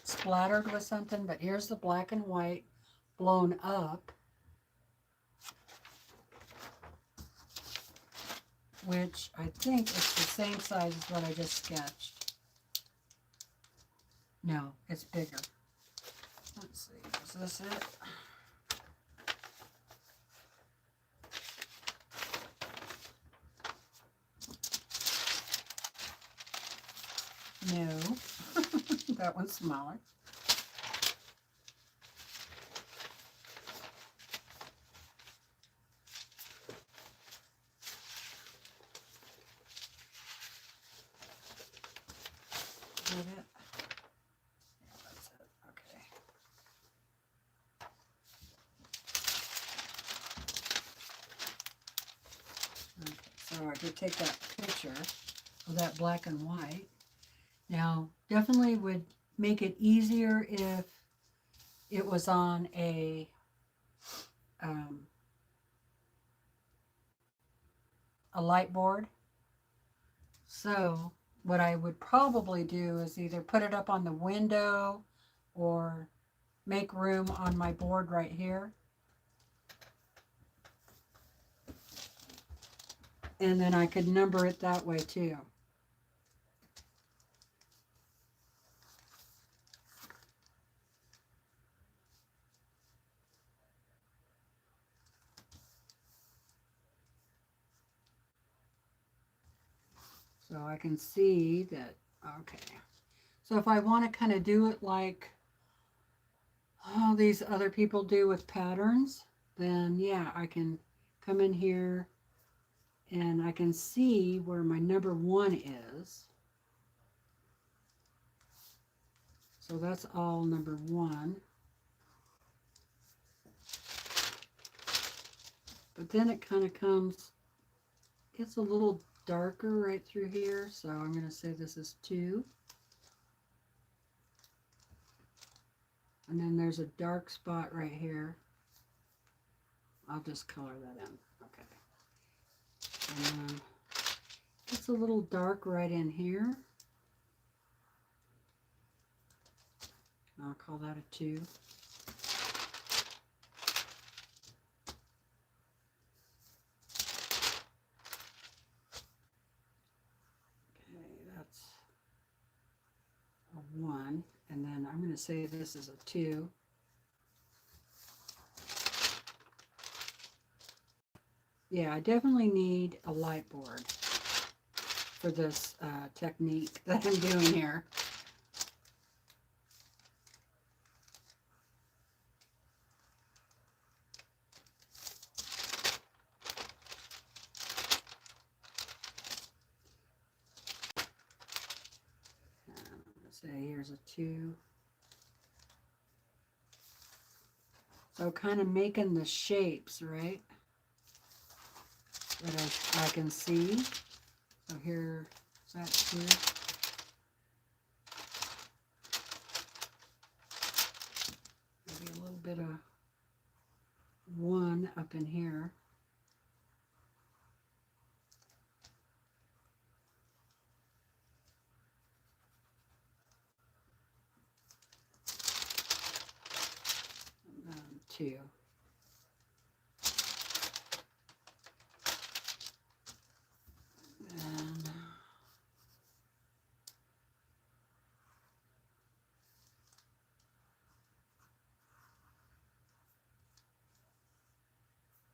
splattered with something, but here's the black and white blown up, which I think is the same size as what I just sketched. No, it's bigger. Let's see, is this it? No, that one's smaller. Is that it? Yeah, that's it. Okay. Okay, so I could take that picture of that black and white. Now, definitely would make it easier if it was on a light board. So what I would probably do is either put it up on the window or make room on my board right here. And then I could number it that way too. So I can see that, okay. So if I want to kind of do it like all these other people do with patterns, then yeah, I can come in here and I can see where my number 1 is. So that's all number 1. But then it kind of comes, it's a little darker right through here, so I'm going to say this is 2. And then there's a dark spot right here. I'll just color that in. Okay. And then it's a little dark right in here. I'll call that a 2. That's a 1, and then I'm going to say this is a 2. Yeah, I definitely need a light board for this technique that I'm doing here. Say here's a 2. So kind of making the shapes, right? That I can see. So here, is that 2? Maybe a little bit of 1 up in here. And then 2. And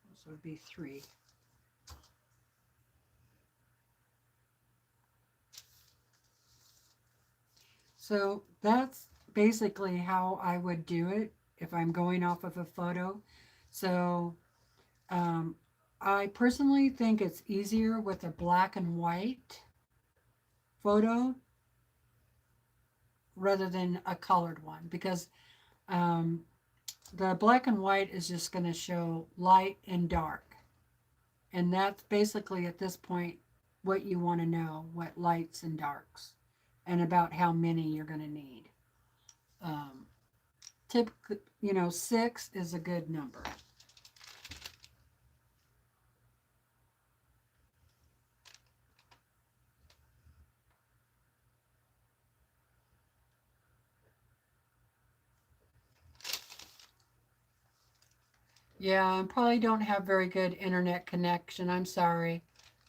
this would be 3. So that's basically how I would do it if I'm going off of a photo. So I personally think it's easier with a black and white photo rather than a colored one, because the black and white is just going to show light and dark. And that's basically at this point what you want to know, what lights and darks. and about how many you're going to need. Um, Typically, 6 is a good number. Yeah, I probably don't have very good internet connection. I'm sorry.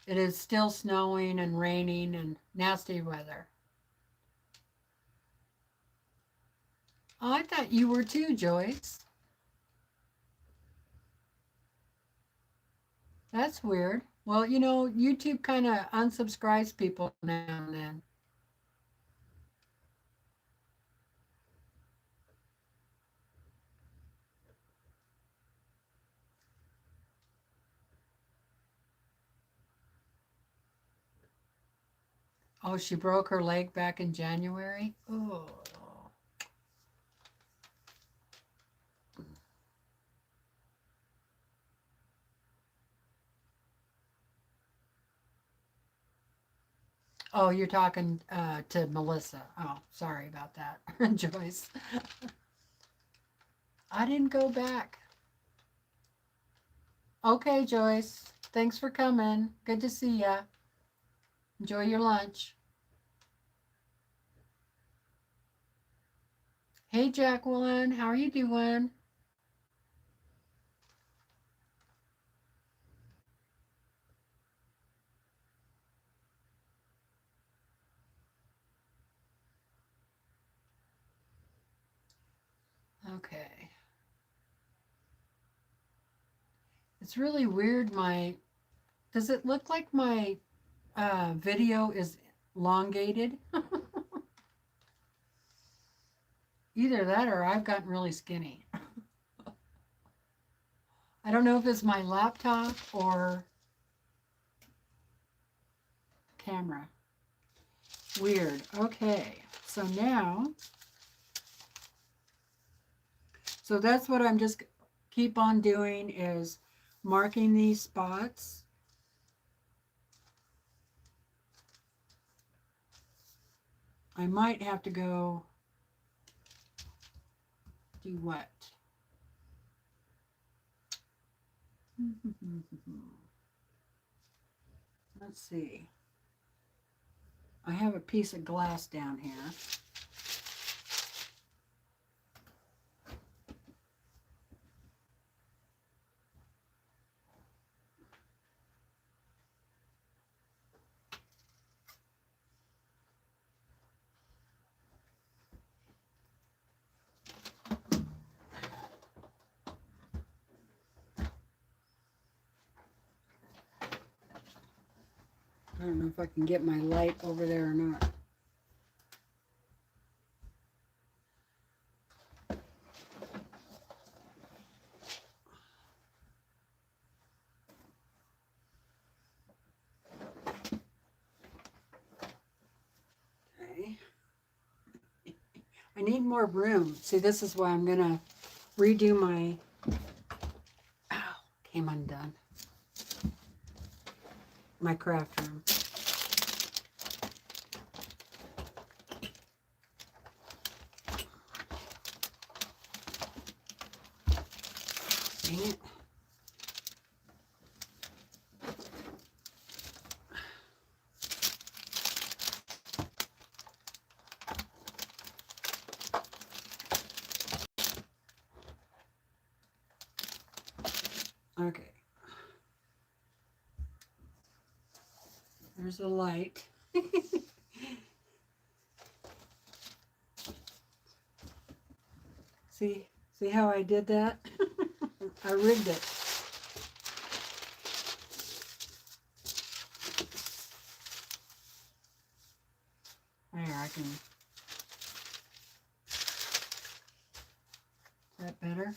It is still snowing and raining and nasty weather. Oh, I thought you were too, Joyce. That's weird. Well, YouTube kind of unsubscribes people now and then. Oh, she broke her leg back in January? Oh. Oh, you're talking to Melissa. Oh, sorry about that, Joyce. I didn't go back. Okay, Joyce. Thanks for coming. Good to see ya. Enjoy your lunch. Hey, Jacqueline. How are you doing? Okay. It's really weird. Does it look like my video is elongated? Either that or I've gotten really skinny. I don't know if it's my laptop or camera. Weird. Okay. So that's what I'm just keep on doing is marking these spots. I might have to go do what? Let's see. I have a piece of glass down here. I don't know if I can get my light over there or not. Okay. I need more room. See, this is why I'm going to redo my, ow, came undone, my craft room. Dang it. Okay. There's a light. See how I did that? I rigged it. There, I can. Is that better?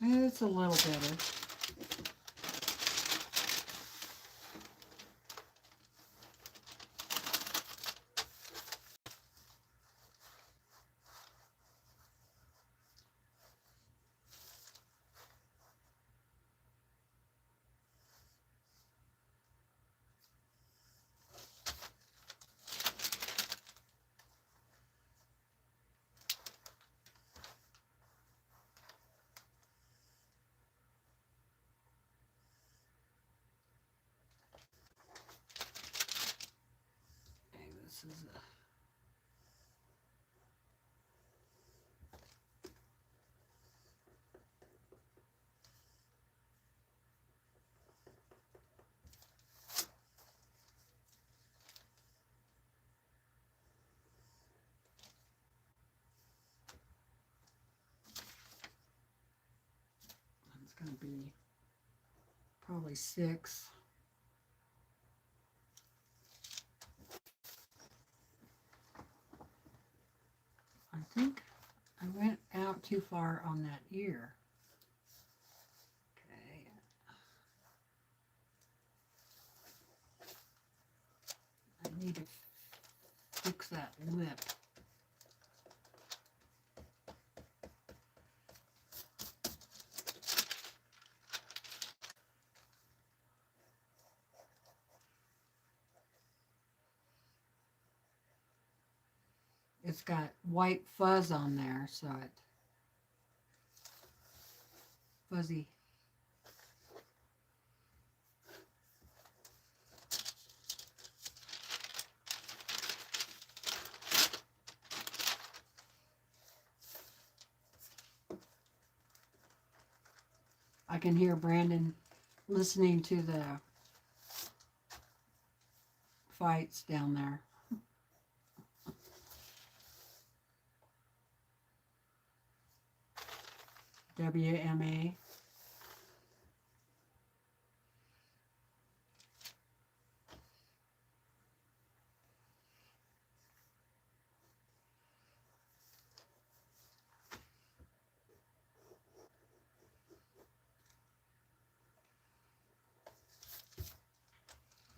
It's a little better. this is a it's going to be probably 6. I think I went out too far on that ear. Okay. I need to fix that lip. It's got white fuzz on there, so it fuzzy. I can hear Brandon listening to the fights down there. WMA.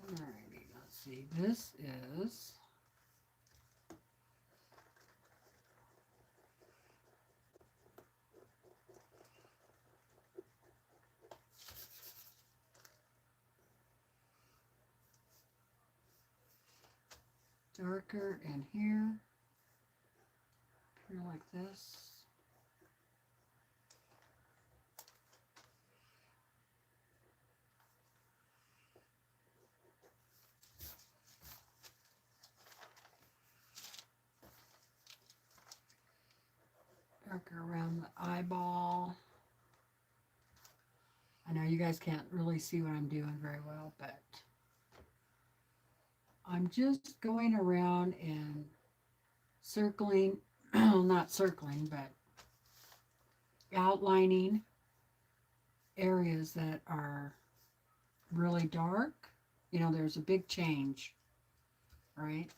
Alrighty, let's see. This is darker in here like this. Darker around the eyeball. I know you guys can't really see what I'm doing very well, but I'm just going around and circling, not circling, but outlining areas that are really dark. You know, there's a big change, right?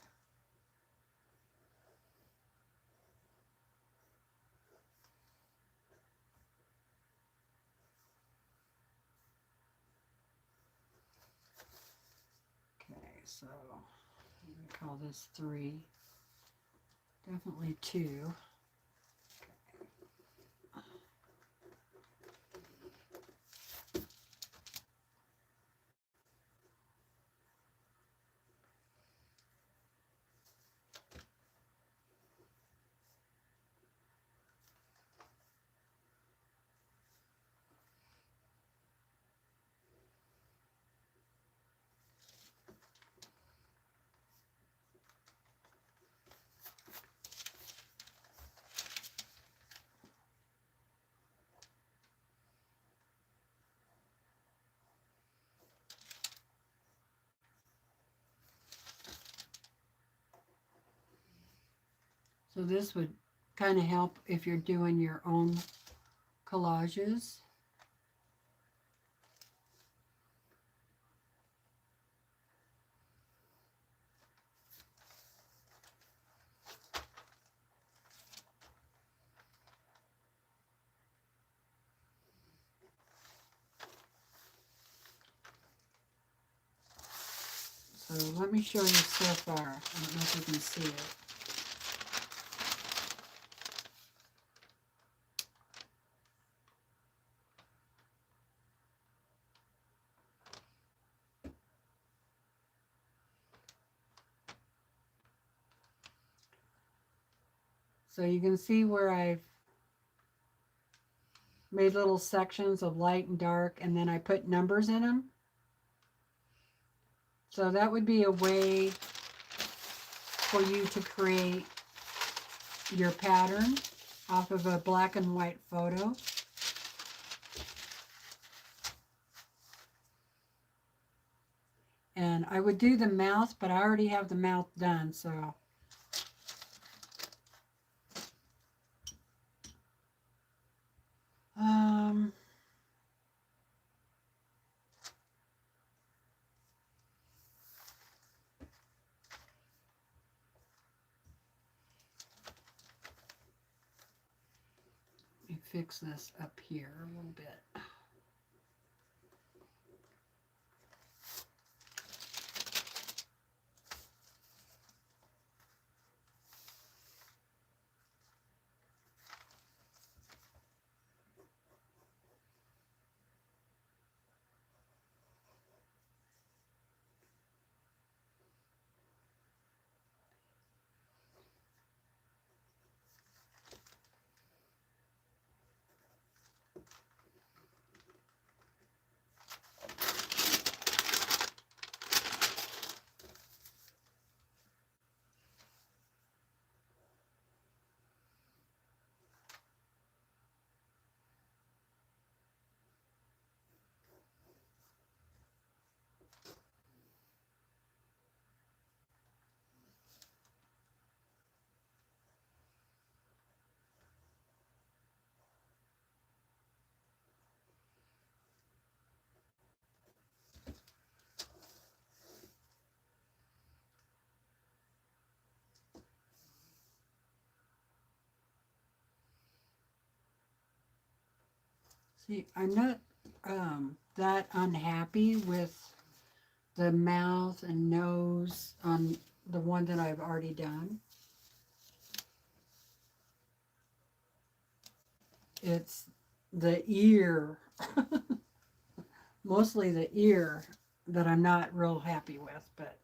Okay, so I'm going to call this 3. Definitely 2. So this would kind of help if you're doing your own collages. So let me show you so far. I don't know if you can see it. So you can see where I've made little sections of light and dark, and then I put numbers in them. So that would be a way for you to create your pattern off of a black and white photo. And I would do the mouth, but I already have the mouth done, so. Let me fix this up here a little bit. See, I'm not that unhappy with the mouth and nose on the one that I've already done. It's the ear, mostly the ear, that I'm not real happy with, but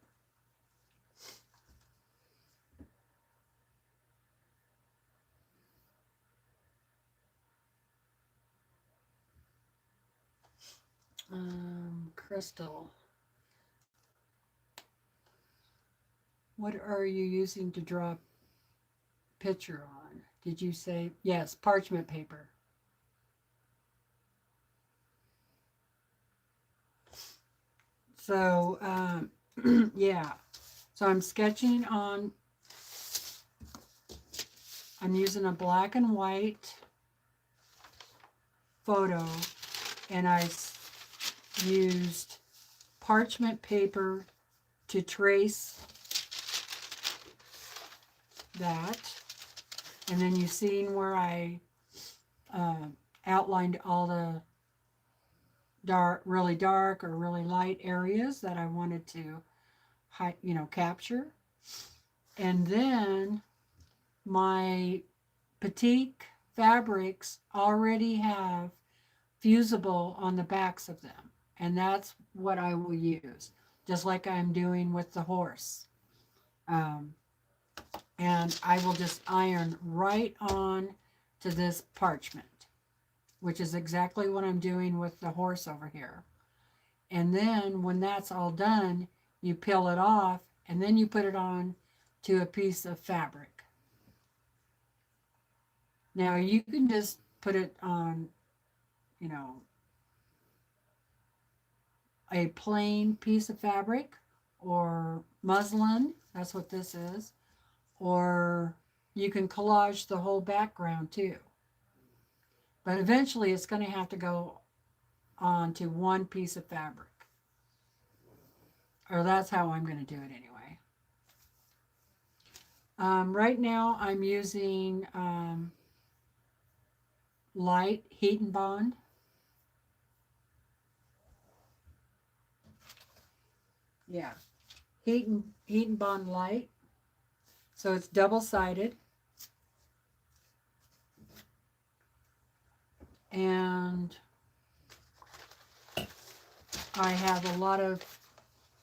Crystal, what are you using to draw a picture on? Did you say, yes, parchment paper. So, yeah, so I'm sketching on, I'm using a black and white photo, and I used parchment paper to trace that. And then you've seen where I outlined all the really dark or really light areas that I wanted to capture. And then my batik fabrics already have fusible on the backs of them, and that's what I will use, just like I'm doing with the horse. And I will just iron right on to this parchment, which is exactly what I'm doing with the horse over here. And then when that's all done, you peel it off, and then you put it on to a piece of fabric. Now you can just put it on, a plain piece of fabric or muslin. That's what this is. Or you can collage the whole background too. But eventually it's going to have to go on to one piece of fabric. Or that's how I'm going to do it anyway. Right now I'm using light heat and bond. Yeah, heat and bond light. So it's double-sided. And I have a lot of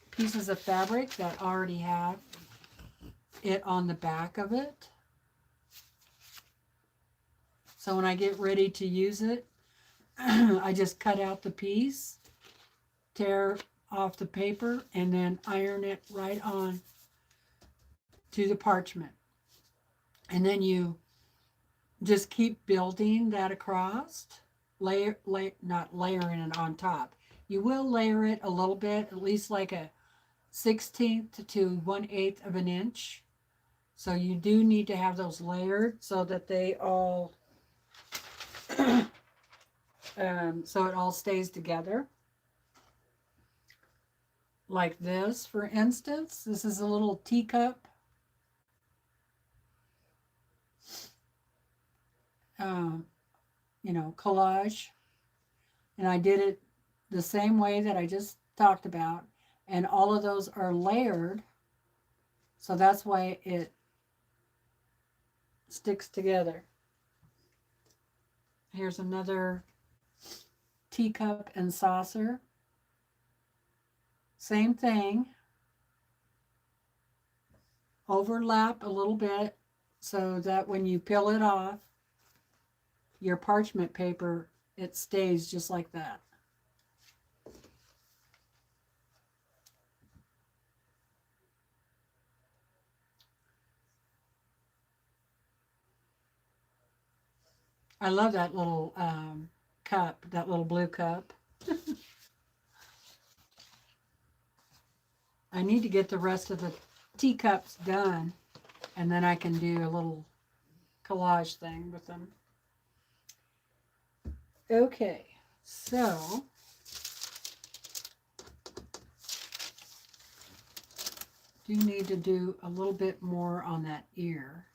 pieces of fabric that already have it on the back of it. So when I get ready to use it, I just cut out the piece, tear off the paper, and then iron it right on to the parchment. And then you just keep building that across, not layering it on top. You will layer it a little bit, at least like a 1/16 to 1/8 of an inch. So you do need to have those layered so that they all, so it all stays together. Like this, for instance, this is a little teacup. Collage. And I did it the same way that I just talked about. And all of those are layered. So that's why it sticks together. Here's another teacup and saucer. Same thing. Overlap a little bit so that when you peel it off, your parchment paper, it stays just like that. I love that little cup, that little blue cup. I need to get the rest of the teacups done, and then I can do a little collage thing with them. Okay, so do need to do a little bit more on that ear.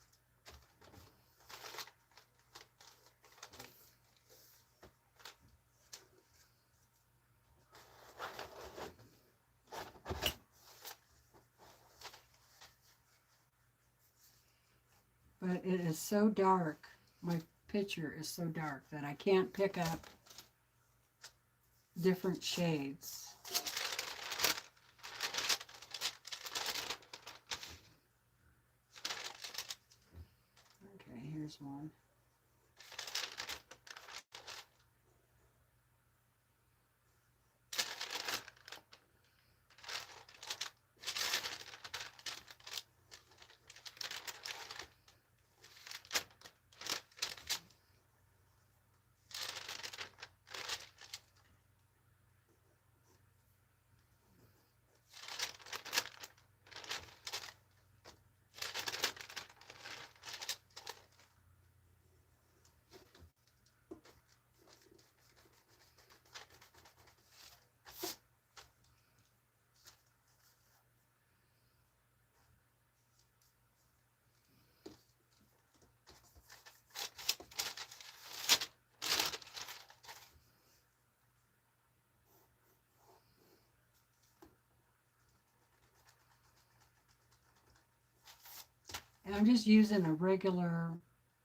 But it is so dark, my picture is so dark that I can't pick up different shades. Okay, here's one. And I'm just using a regular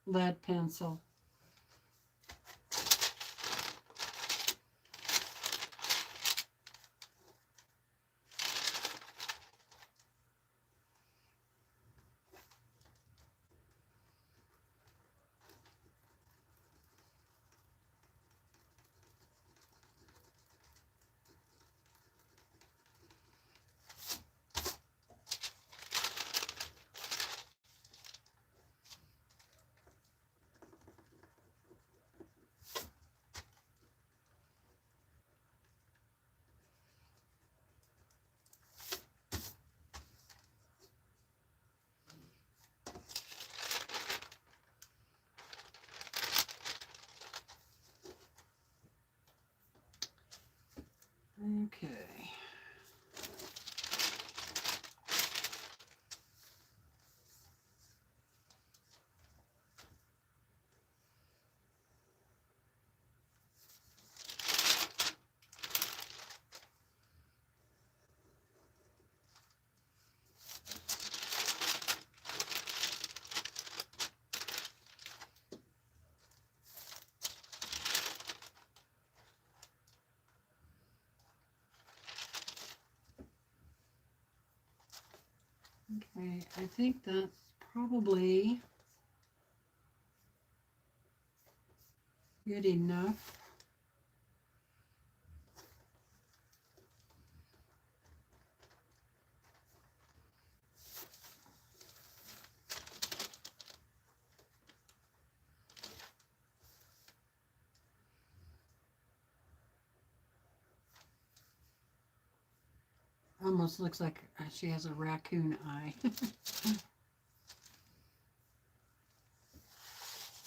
lead pencil. Okay. Okay, I think that's probably good enough. Almost looks like she has a raccoon eye.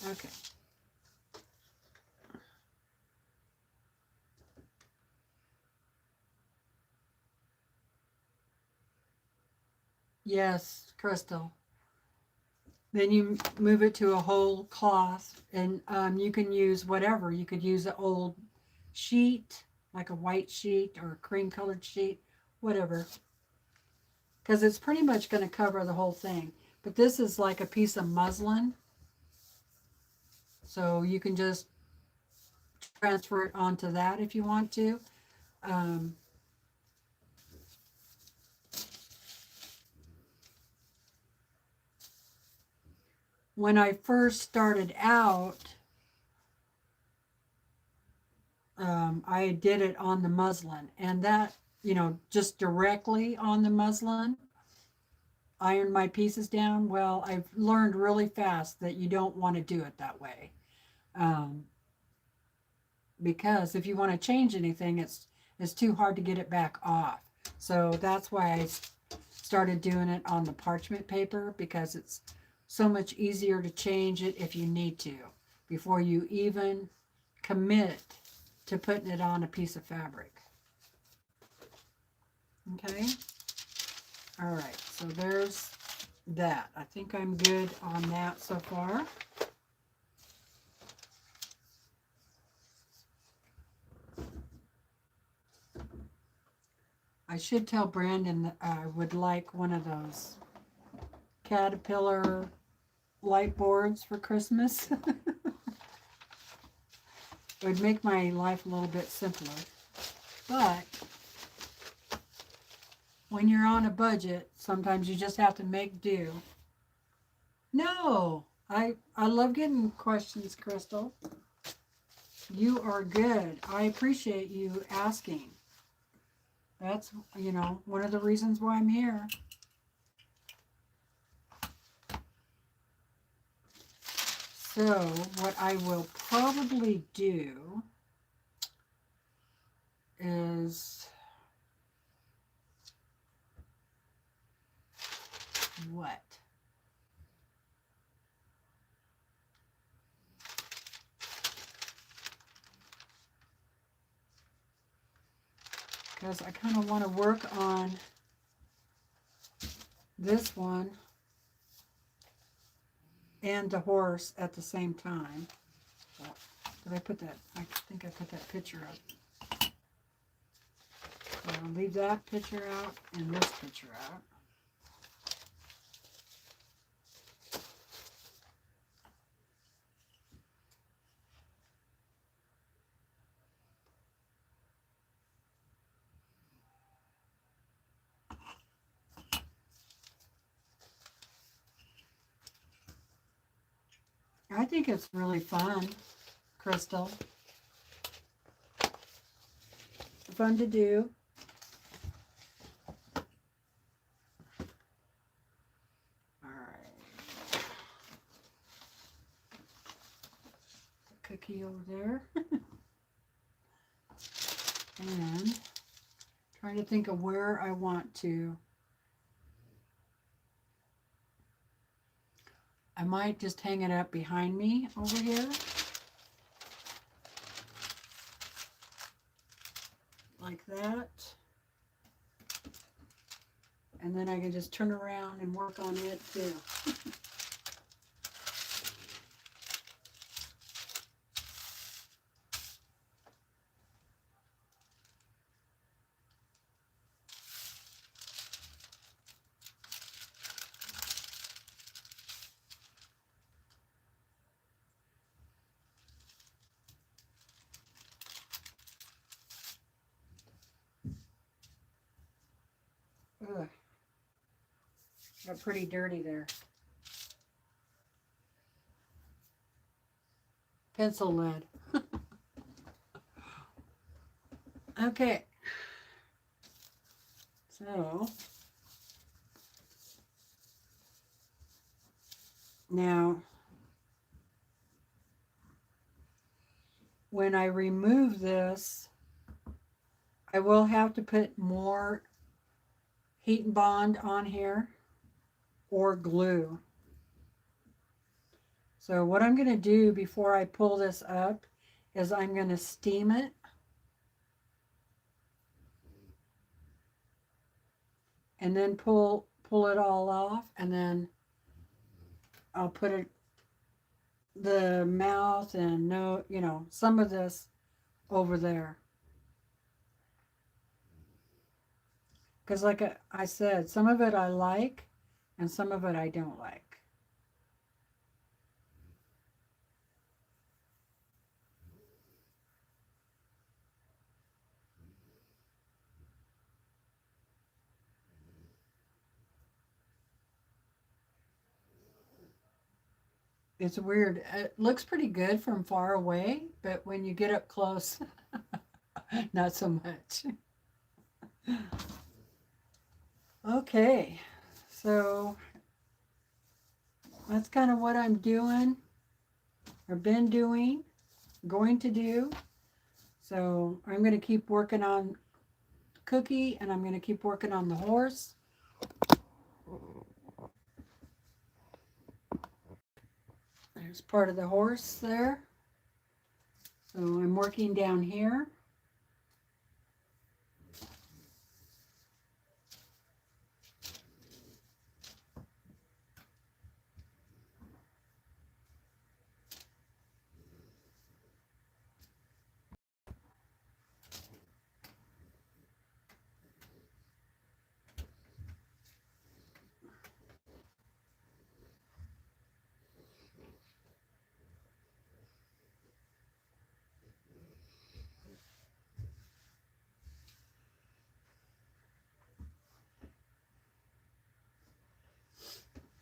Okay. Yes, Crystal. Then you move it to a whole cloth, and you can use whatever. You could use an old sheet, like a white sheet or a cream colored sheet, whatever. Because it's pretty much going to cover the whole thing. But this is like a piece of muslin. So you can just transfer it onto that if you want to. Um, when I first started out, I did it on the muslin, and that, just directly on the muslin, iron my pieces down. Well, I've learned really fast that you don't want to do it that way. Um, because if you want to change anything, it's too hard to get it back off. So that's why I started doing it on the parchment paper, because it's so much easier to change it if you need to before you even commit to putting it on a piece of fabric. Okay. All right, so there's that. I think I'm good on that so far. I should tell Brandon that I would like one of those Caterpillar light boards for Christmas. It would make my life a little bit simpler. But when you're on a budget, sometimes you just have to make do. No, I love getting questions, Crystal. You are good. I appreciate you asking. That's, one of the reasons why I'm here. So what I will probably do is what? Because I kind of want to work on this one and the horse at the same time. Did I put that? I think I put that picture up. So I'll leave that picture out and this picture out. I think it's really fun, Crystal. Fun to do. All right. Cookie over there. And trying to think of where I want to. I might just hang it up behind me over here. Like that. And then I can just turn around and work on it too. Ugh. Got pretty dirty there. Pencil lead. Okay. So now when I remove this, I will have to put more heat and bond on here or glue. So what I'm going to do before I pull this up is I'm going to steam it. And then pull it all off, and then I'll put it, the mouth and some of this over there. Because like I said, some of it I like and some of it I don't like. It's weird. It looks pretty good from far away, but when you get up close, not so much. Okay, so that's kind of what I'm doing, or been doing, going to do. So I'm going to keep working on Cookie, and I'm going to keep working on the horse. There's part of the horse there. So I'm working down here.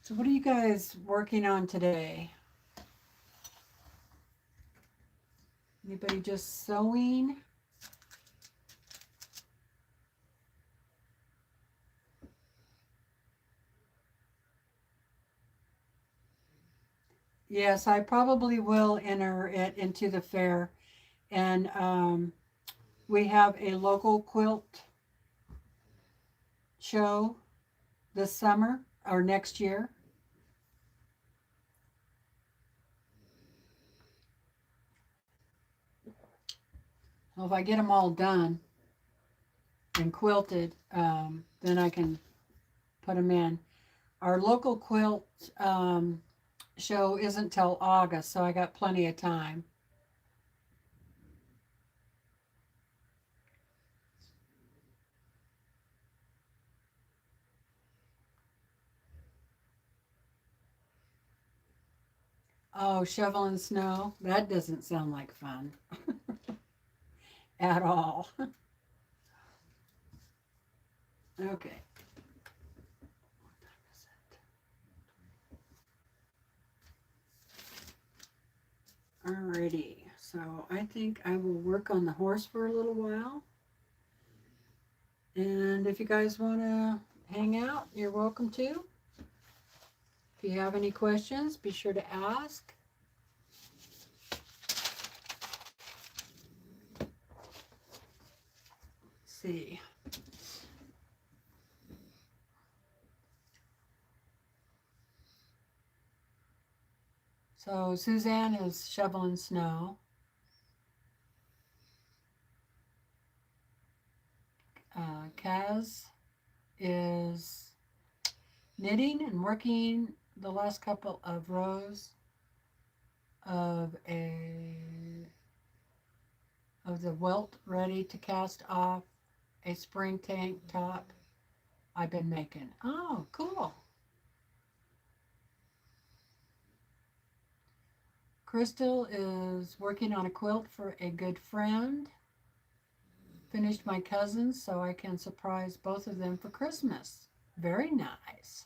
So what are you guys working on today? Anybody just sewing? Yes, I probably will enter it into the fair. And we have a local quilt show this summer or next year. Well, if I get them all done and quilted, then I can put them in. Our local quilt show isn't till August, so I got plenty of time. Oh, shoveling snow? That doesn't sound like fun at all. Okay. Alrighty, so I think I will work on the horse for a little while. And if you guys want to hang out, you're welcome to. If you have any questions, be sure to ask. Let's see. So Suzanne is shoveling snow. Kaz is knitting and working the last couple of rows of the welt ready to cast off a spring tank top I've been making. Oh, cool. Crystal is working on a quilt for a good friend. Finished my cousins so I can surprise both of them for Christmas. Very nice.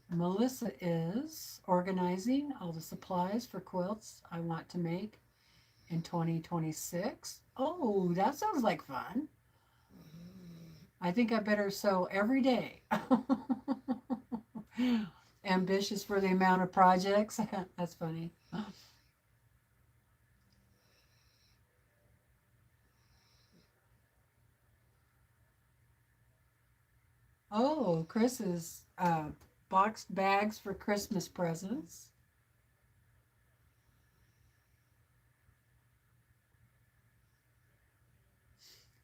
Melissa is organizing all the supplies for quilts I want to make in 2026. Oh, that sounds like fun. I think I better sew every day. Ambitious for the amount of projects. That's funny. Oh, Chris's boxed bags for Christmas presents.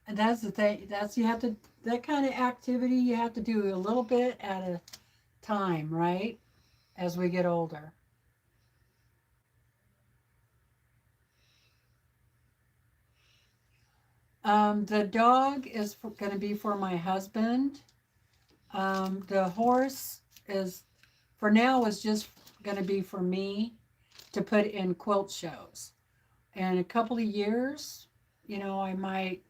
And that's the thing. That's you have to that kind of activity you have to do a little bit at a time, right? As we get older. The dog is going to be for my husband. The horse is, for now, is just going to be for me to put in quilt shows. In a couple of years, I might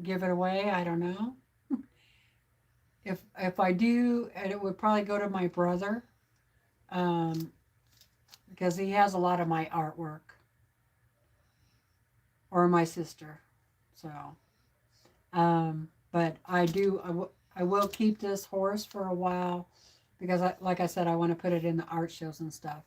give it away. I don't know. If I do, and it would probably go to my brother, um, because he has a lot of my artwork, or my sister. So, but I will keep this horse for a while because, like I said, I want to put it in the art shows and stuff.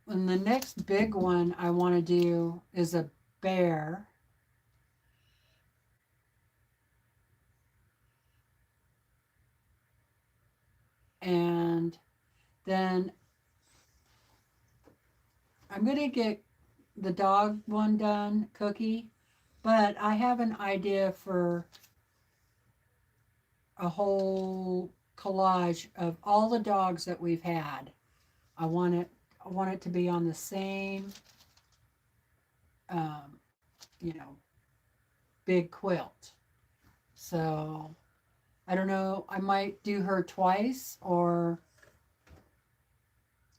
And the next big one I want to do is a bear. And then I'm going to get the dog one done, Cookie. But I have an idea for a whole collage of all the dogs that we've had. I want it. I want it to be on the same, um, you know, big quilt. So I don't know. I might do her twice, or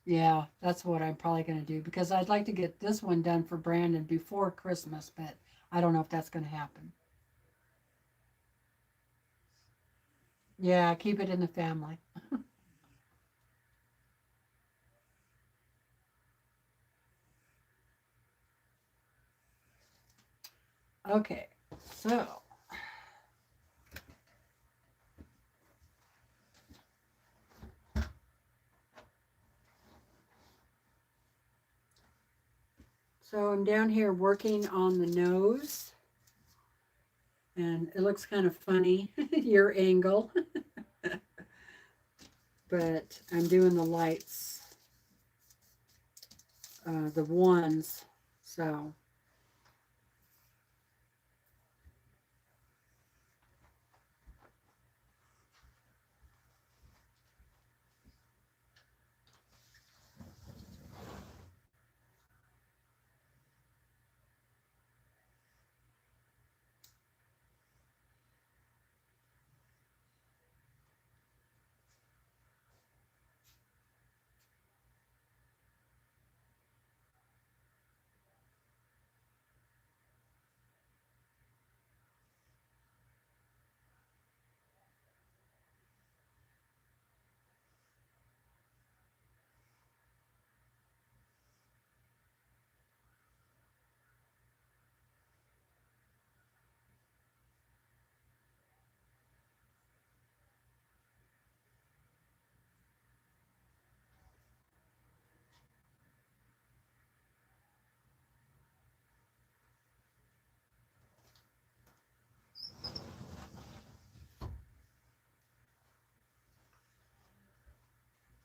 yeah, that's what I'm probably going to do because I'd like to get this one done for Brandon before Christmas, but I don't know if that's going to happen. Yeah, keep it in the family. Okay, so I'm down here working on the nose, and it looks kind of funny, your angle, but I'm doing the lights, the ones, so.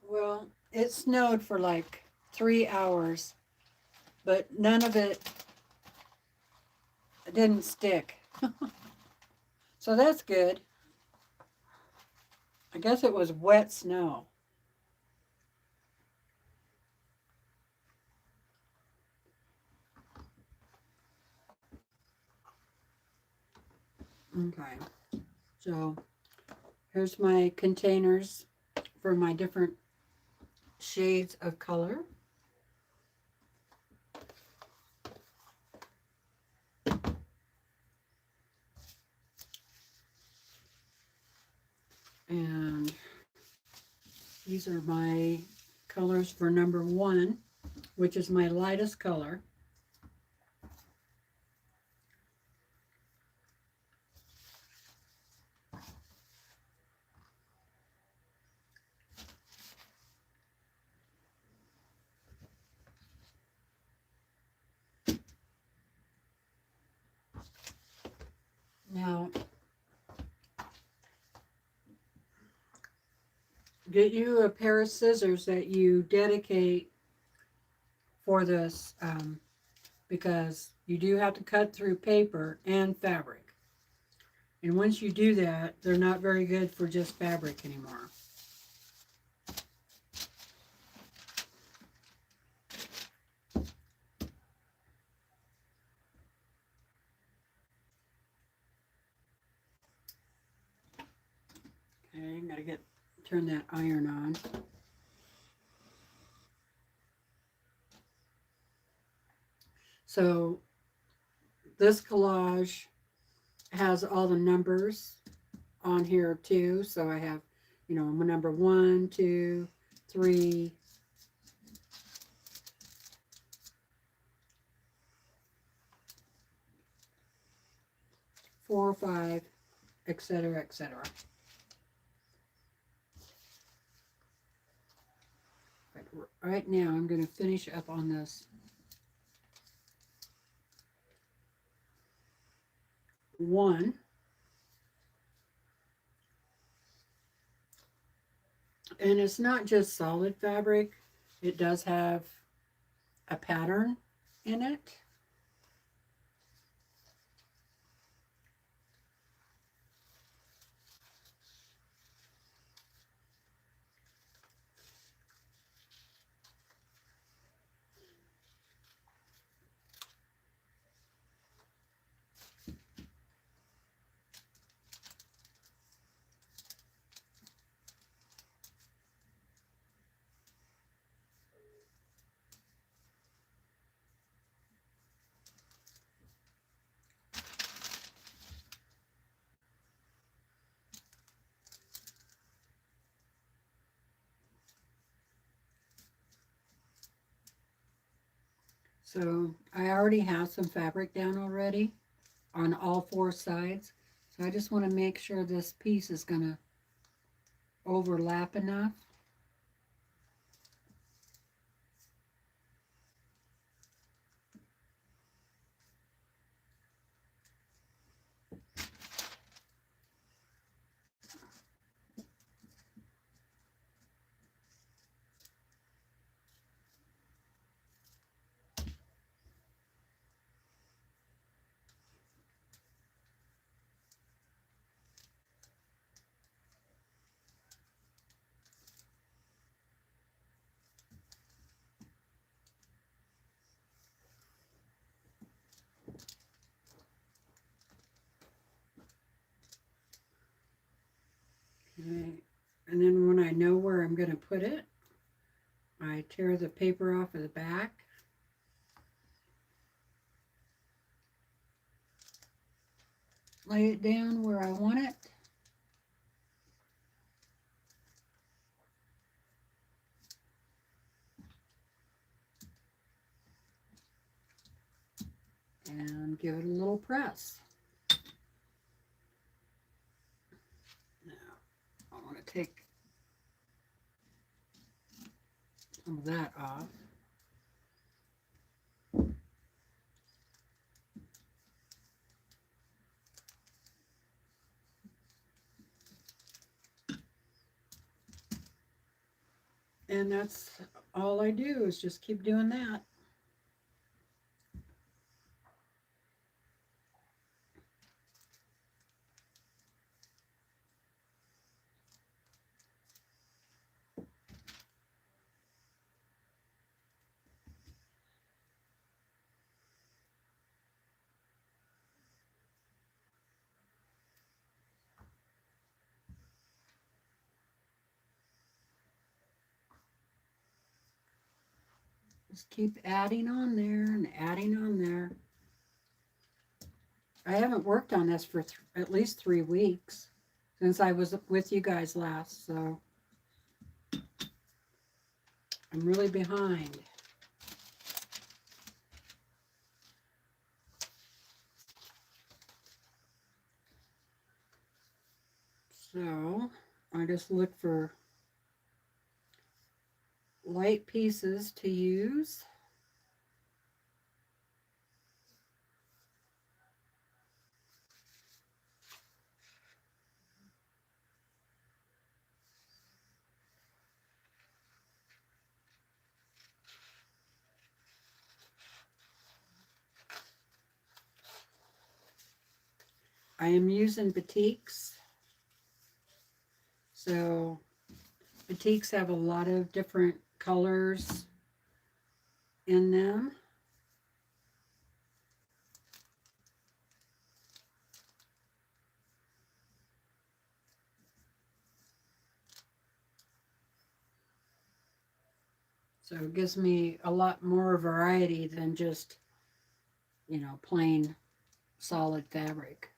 Well, it snowed for like 3 hours, but none of it didn't stick. So that's good. I guess it was wet snow. Okay, so here's my containers for my different shades of color. And these are my colors for number 1, which is my lightest color. get you a pair of scissors that you dedicate for this, because you do have to cut through paper and fabric. And once you do that, they're not very good for just fabric anymore. Okay, gotta turn that iron on. So this collage has all the numbers on here too. So I have, my number 1, 2, 3, 4, 5, etc., etc. Right now, I'm going to finish up on this 1. And it's not just solid fabric. It does have a pattern in it. So I already have some fabric down already on all 4 sides. So I just want to make sure this piece is going to overlap enough. Okay. And then when I know where I'm going to put it, I tear the paper off of the back. Lay it down where I want it. And give it a little press. Now, I want to take some of that off. And that's all I do is just keep doing that. Just keep adding on there and adding on there. I haven't worked on this for at least 3 weeks since I was with you guys last, so I'm really behind. So I just look for light pieces to use. I am using batiks. So batiks have a lot of different colors in them. So it gives me a lot more variety than just, you know, plain solid fabric.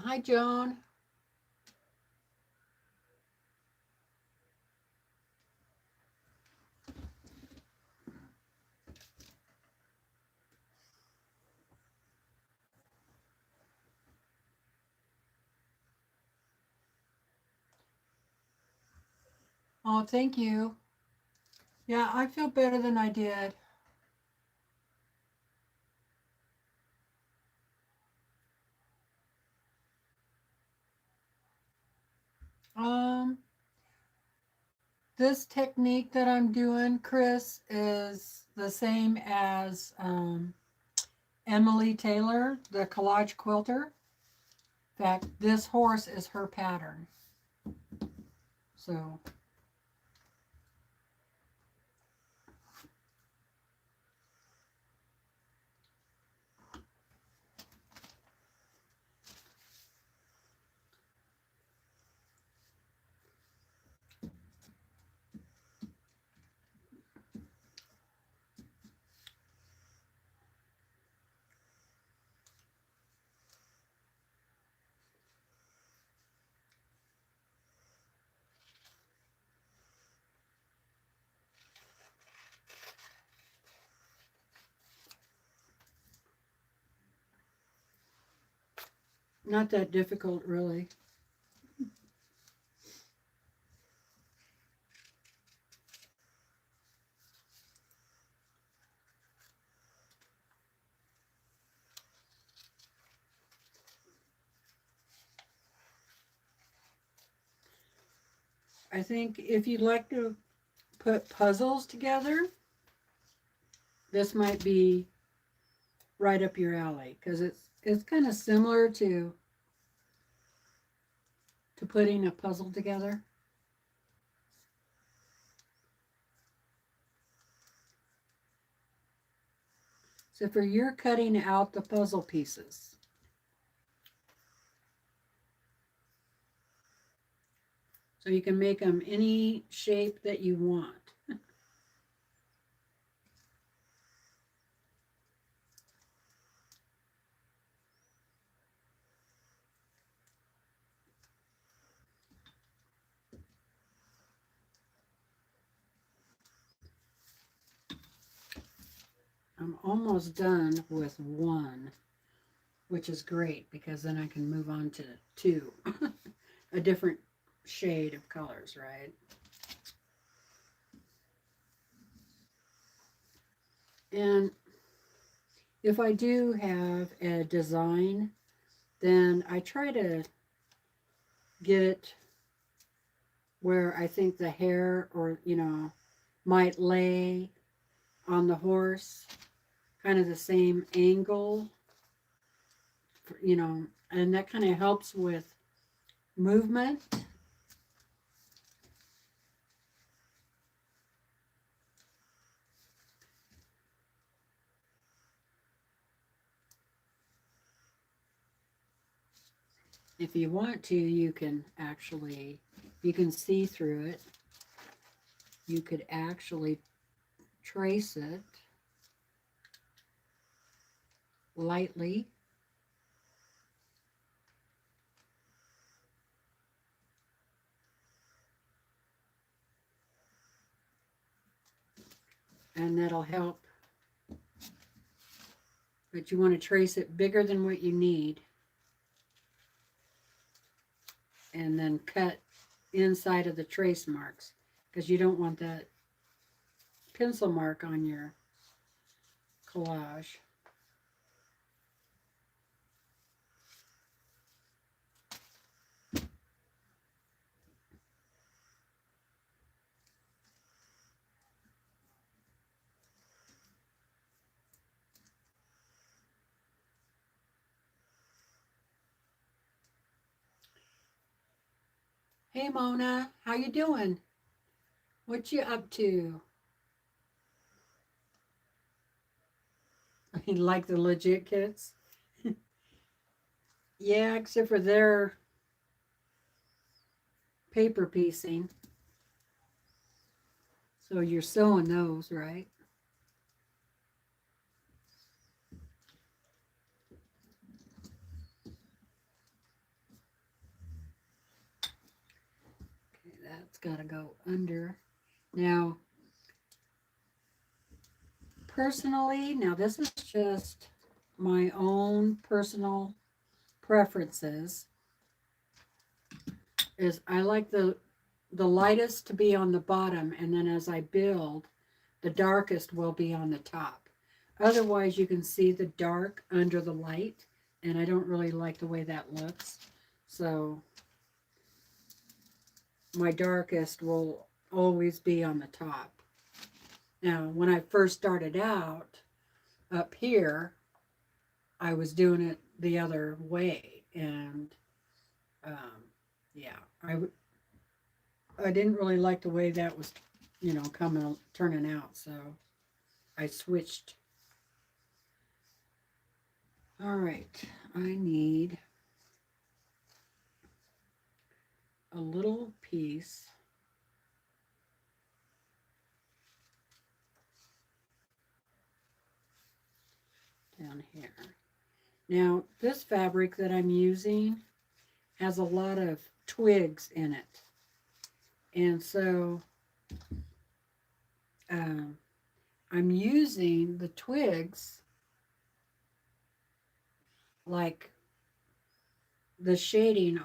Hi, Joan. Oh, thank you. Yeah, I feel better than I did. Um, this technique that I'm doing, Chris, is the same as Emily Taylor, the collage quilter. In fact, this horse is her pattern. So not that difficult, really. I think if you'd like to put puzzles together, this might be right up your alley because it's kind of similar to putting a puzzle together. So for you're cutting out the puzzle pieces. So you can make them any shape that you want. I'm almost done with one, which is great because then I can move on to two, a different shade of colors, right? And if I do have a design, then I try to get it where I think the hair or, you know, might lay on the horse, kind of the same angle, you know, and that kind of helps with movement. If you want to, you can actually, you can see through it. you could actually trace it lightly. And that'll help. But you want to trace it bigger than what you need. And then cut inside of the trace marks, because you don't want that pencil mark on your collage. Hey Mona, how you doing? What you up to? You like the legit kits? Yeah, except for their paper piecing. So you're sewing those, right? Okay, that's got to go under. Now, personally, now this is just my own personal preferences, is I like the lightest to be on the bottom, and then as I build, the darkest will be on the top. Otherwise, you can see the dark under the light, and I don't really like the way that looks. So my darkest will always be on the top. Now, when I first started out up here, I was doing it the other way, and yeah, I didn't really like the way that was, turning out, so I switched. All right, I need a little piece down here. Now, this fabric that I'm using has a lot of twigs in it. And so I'm using the twigs like the shading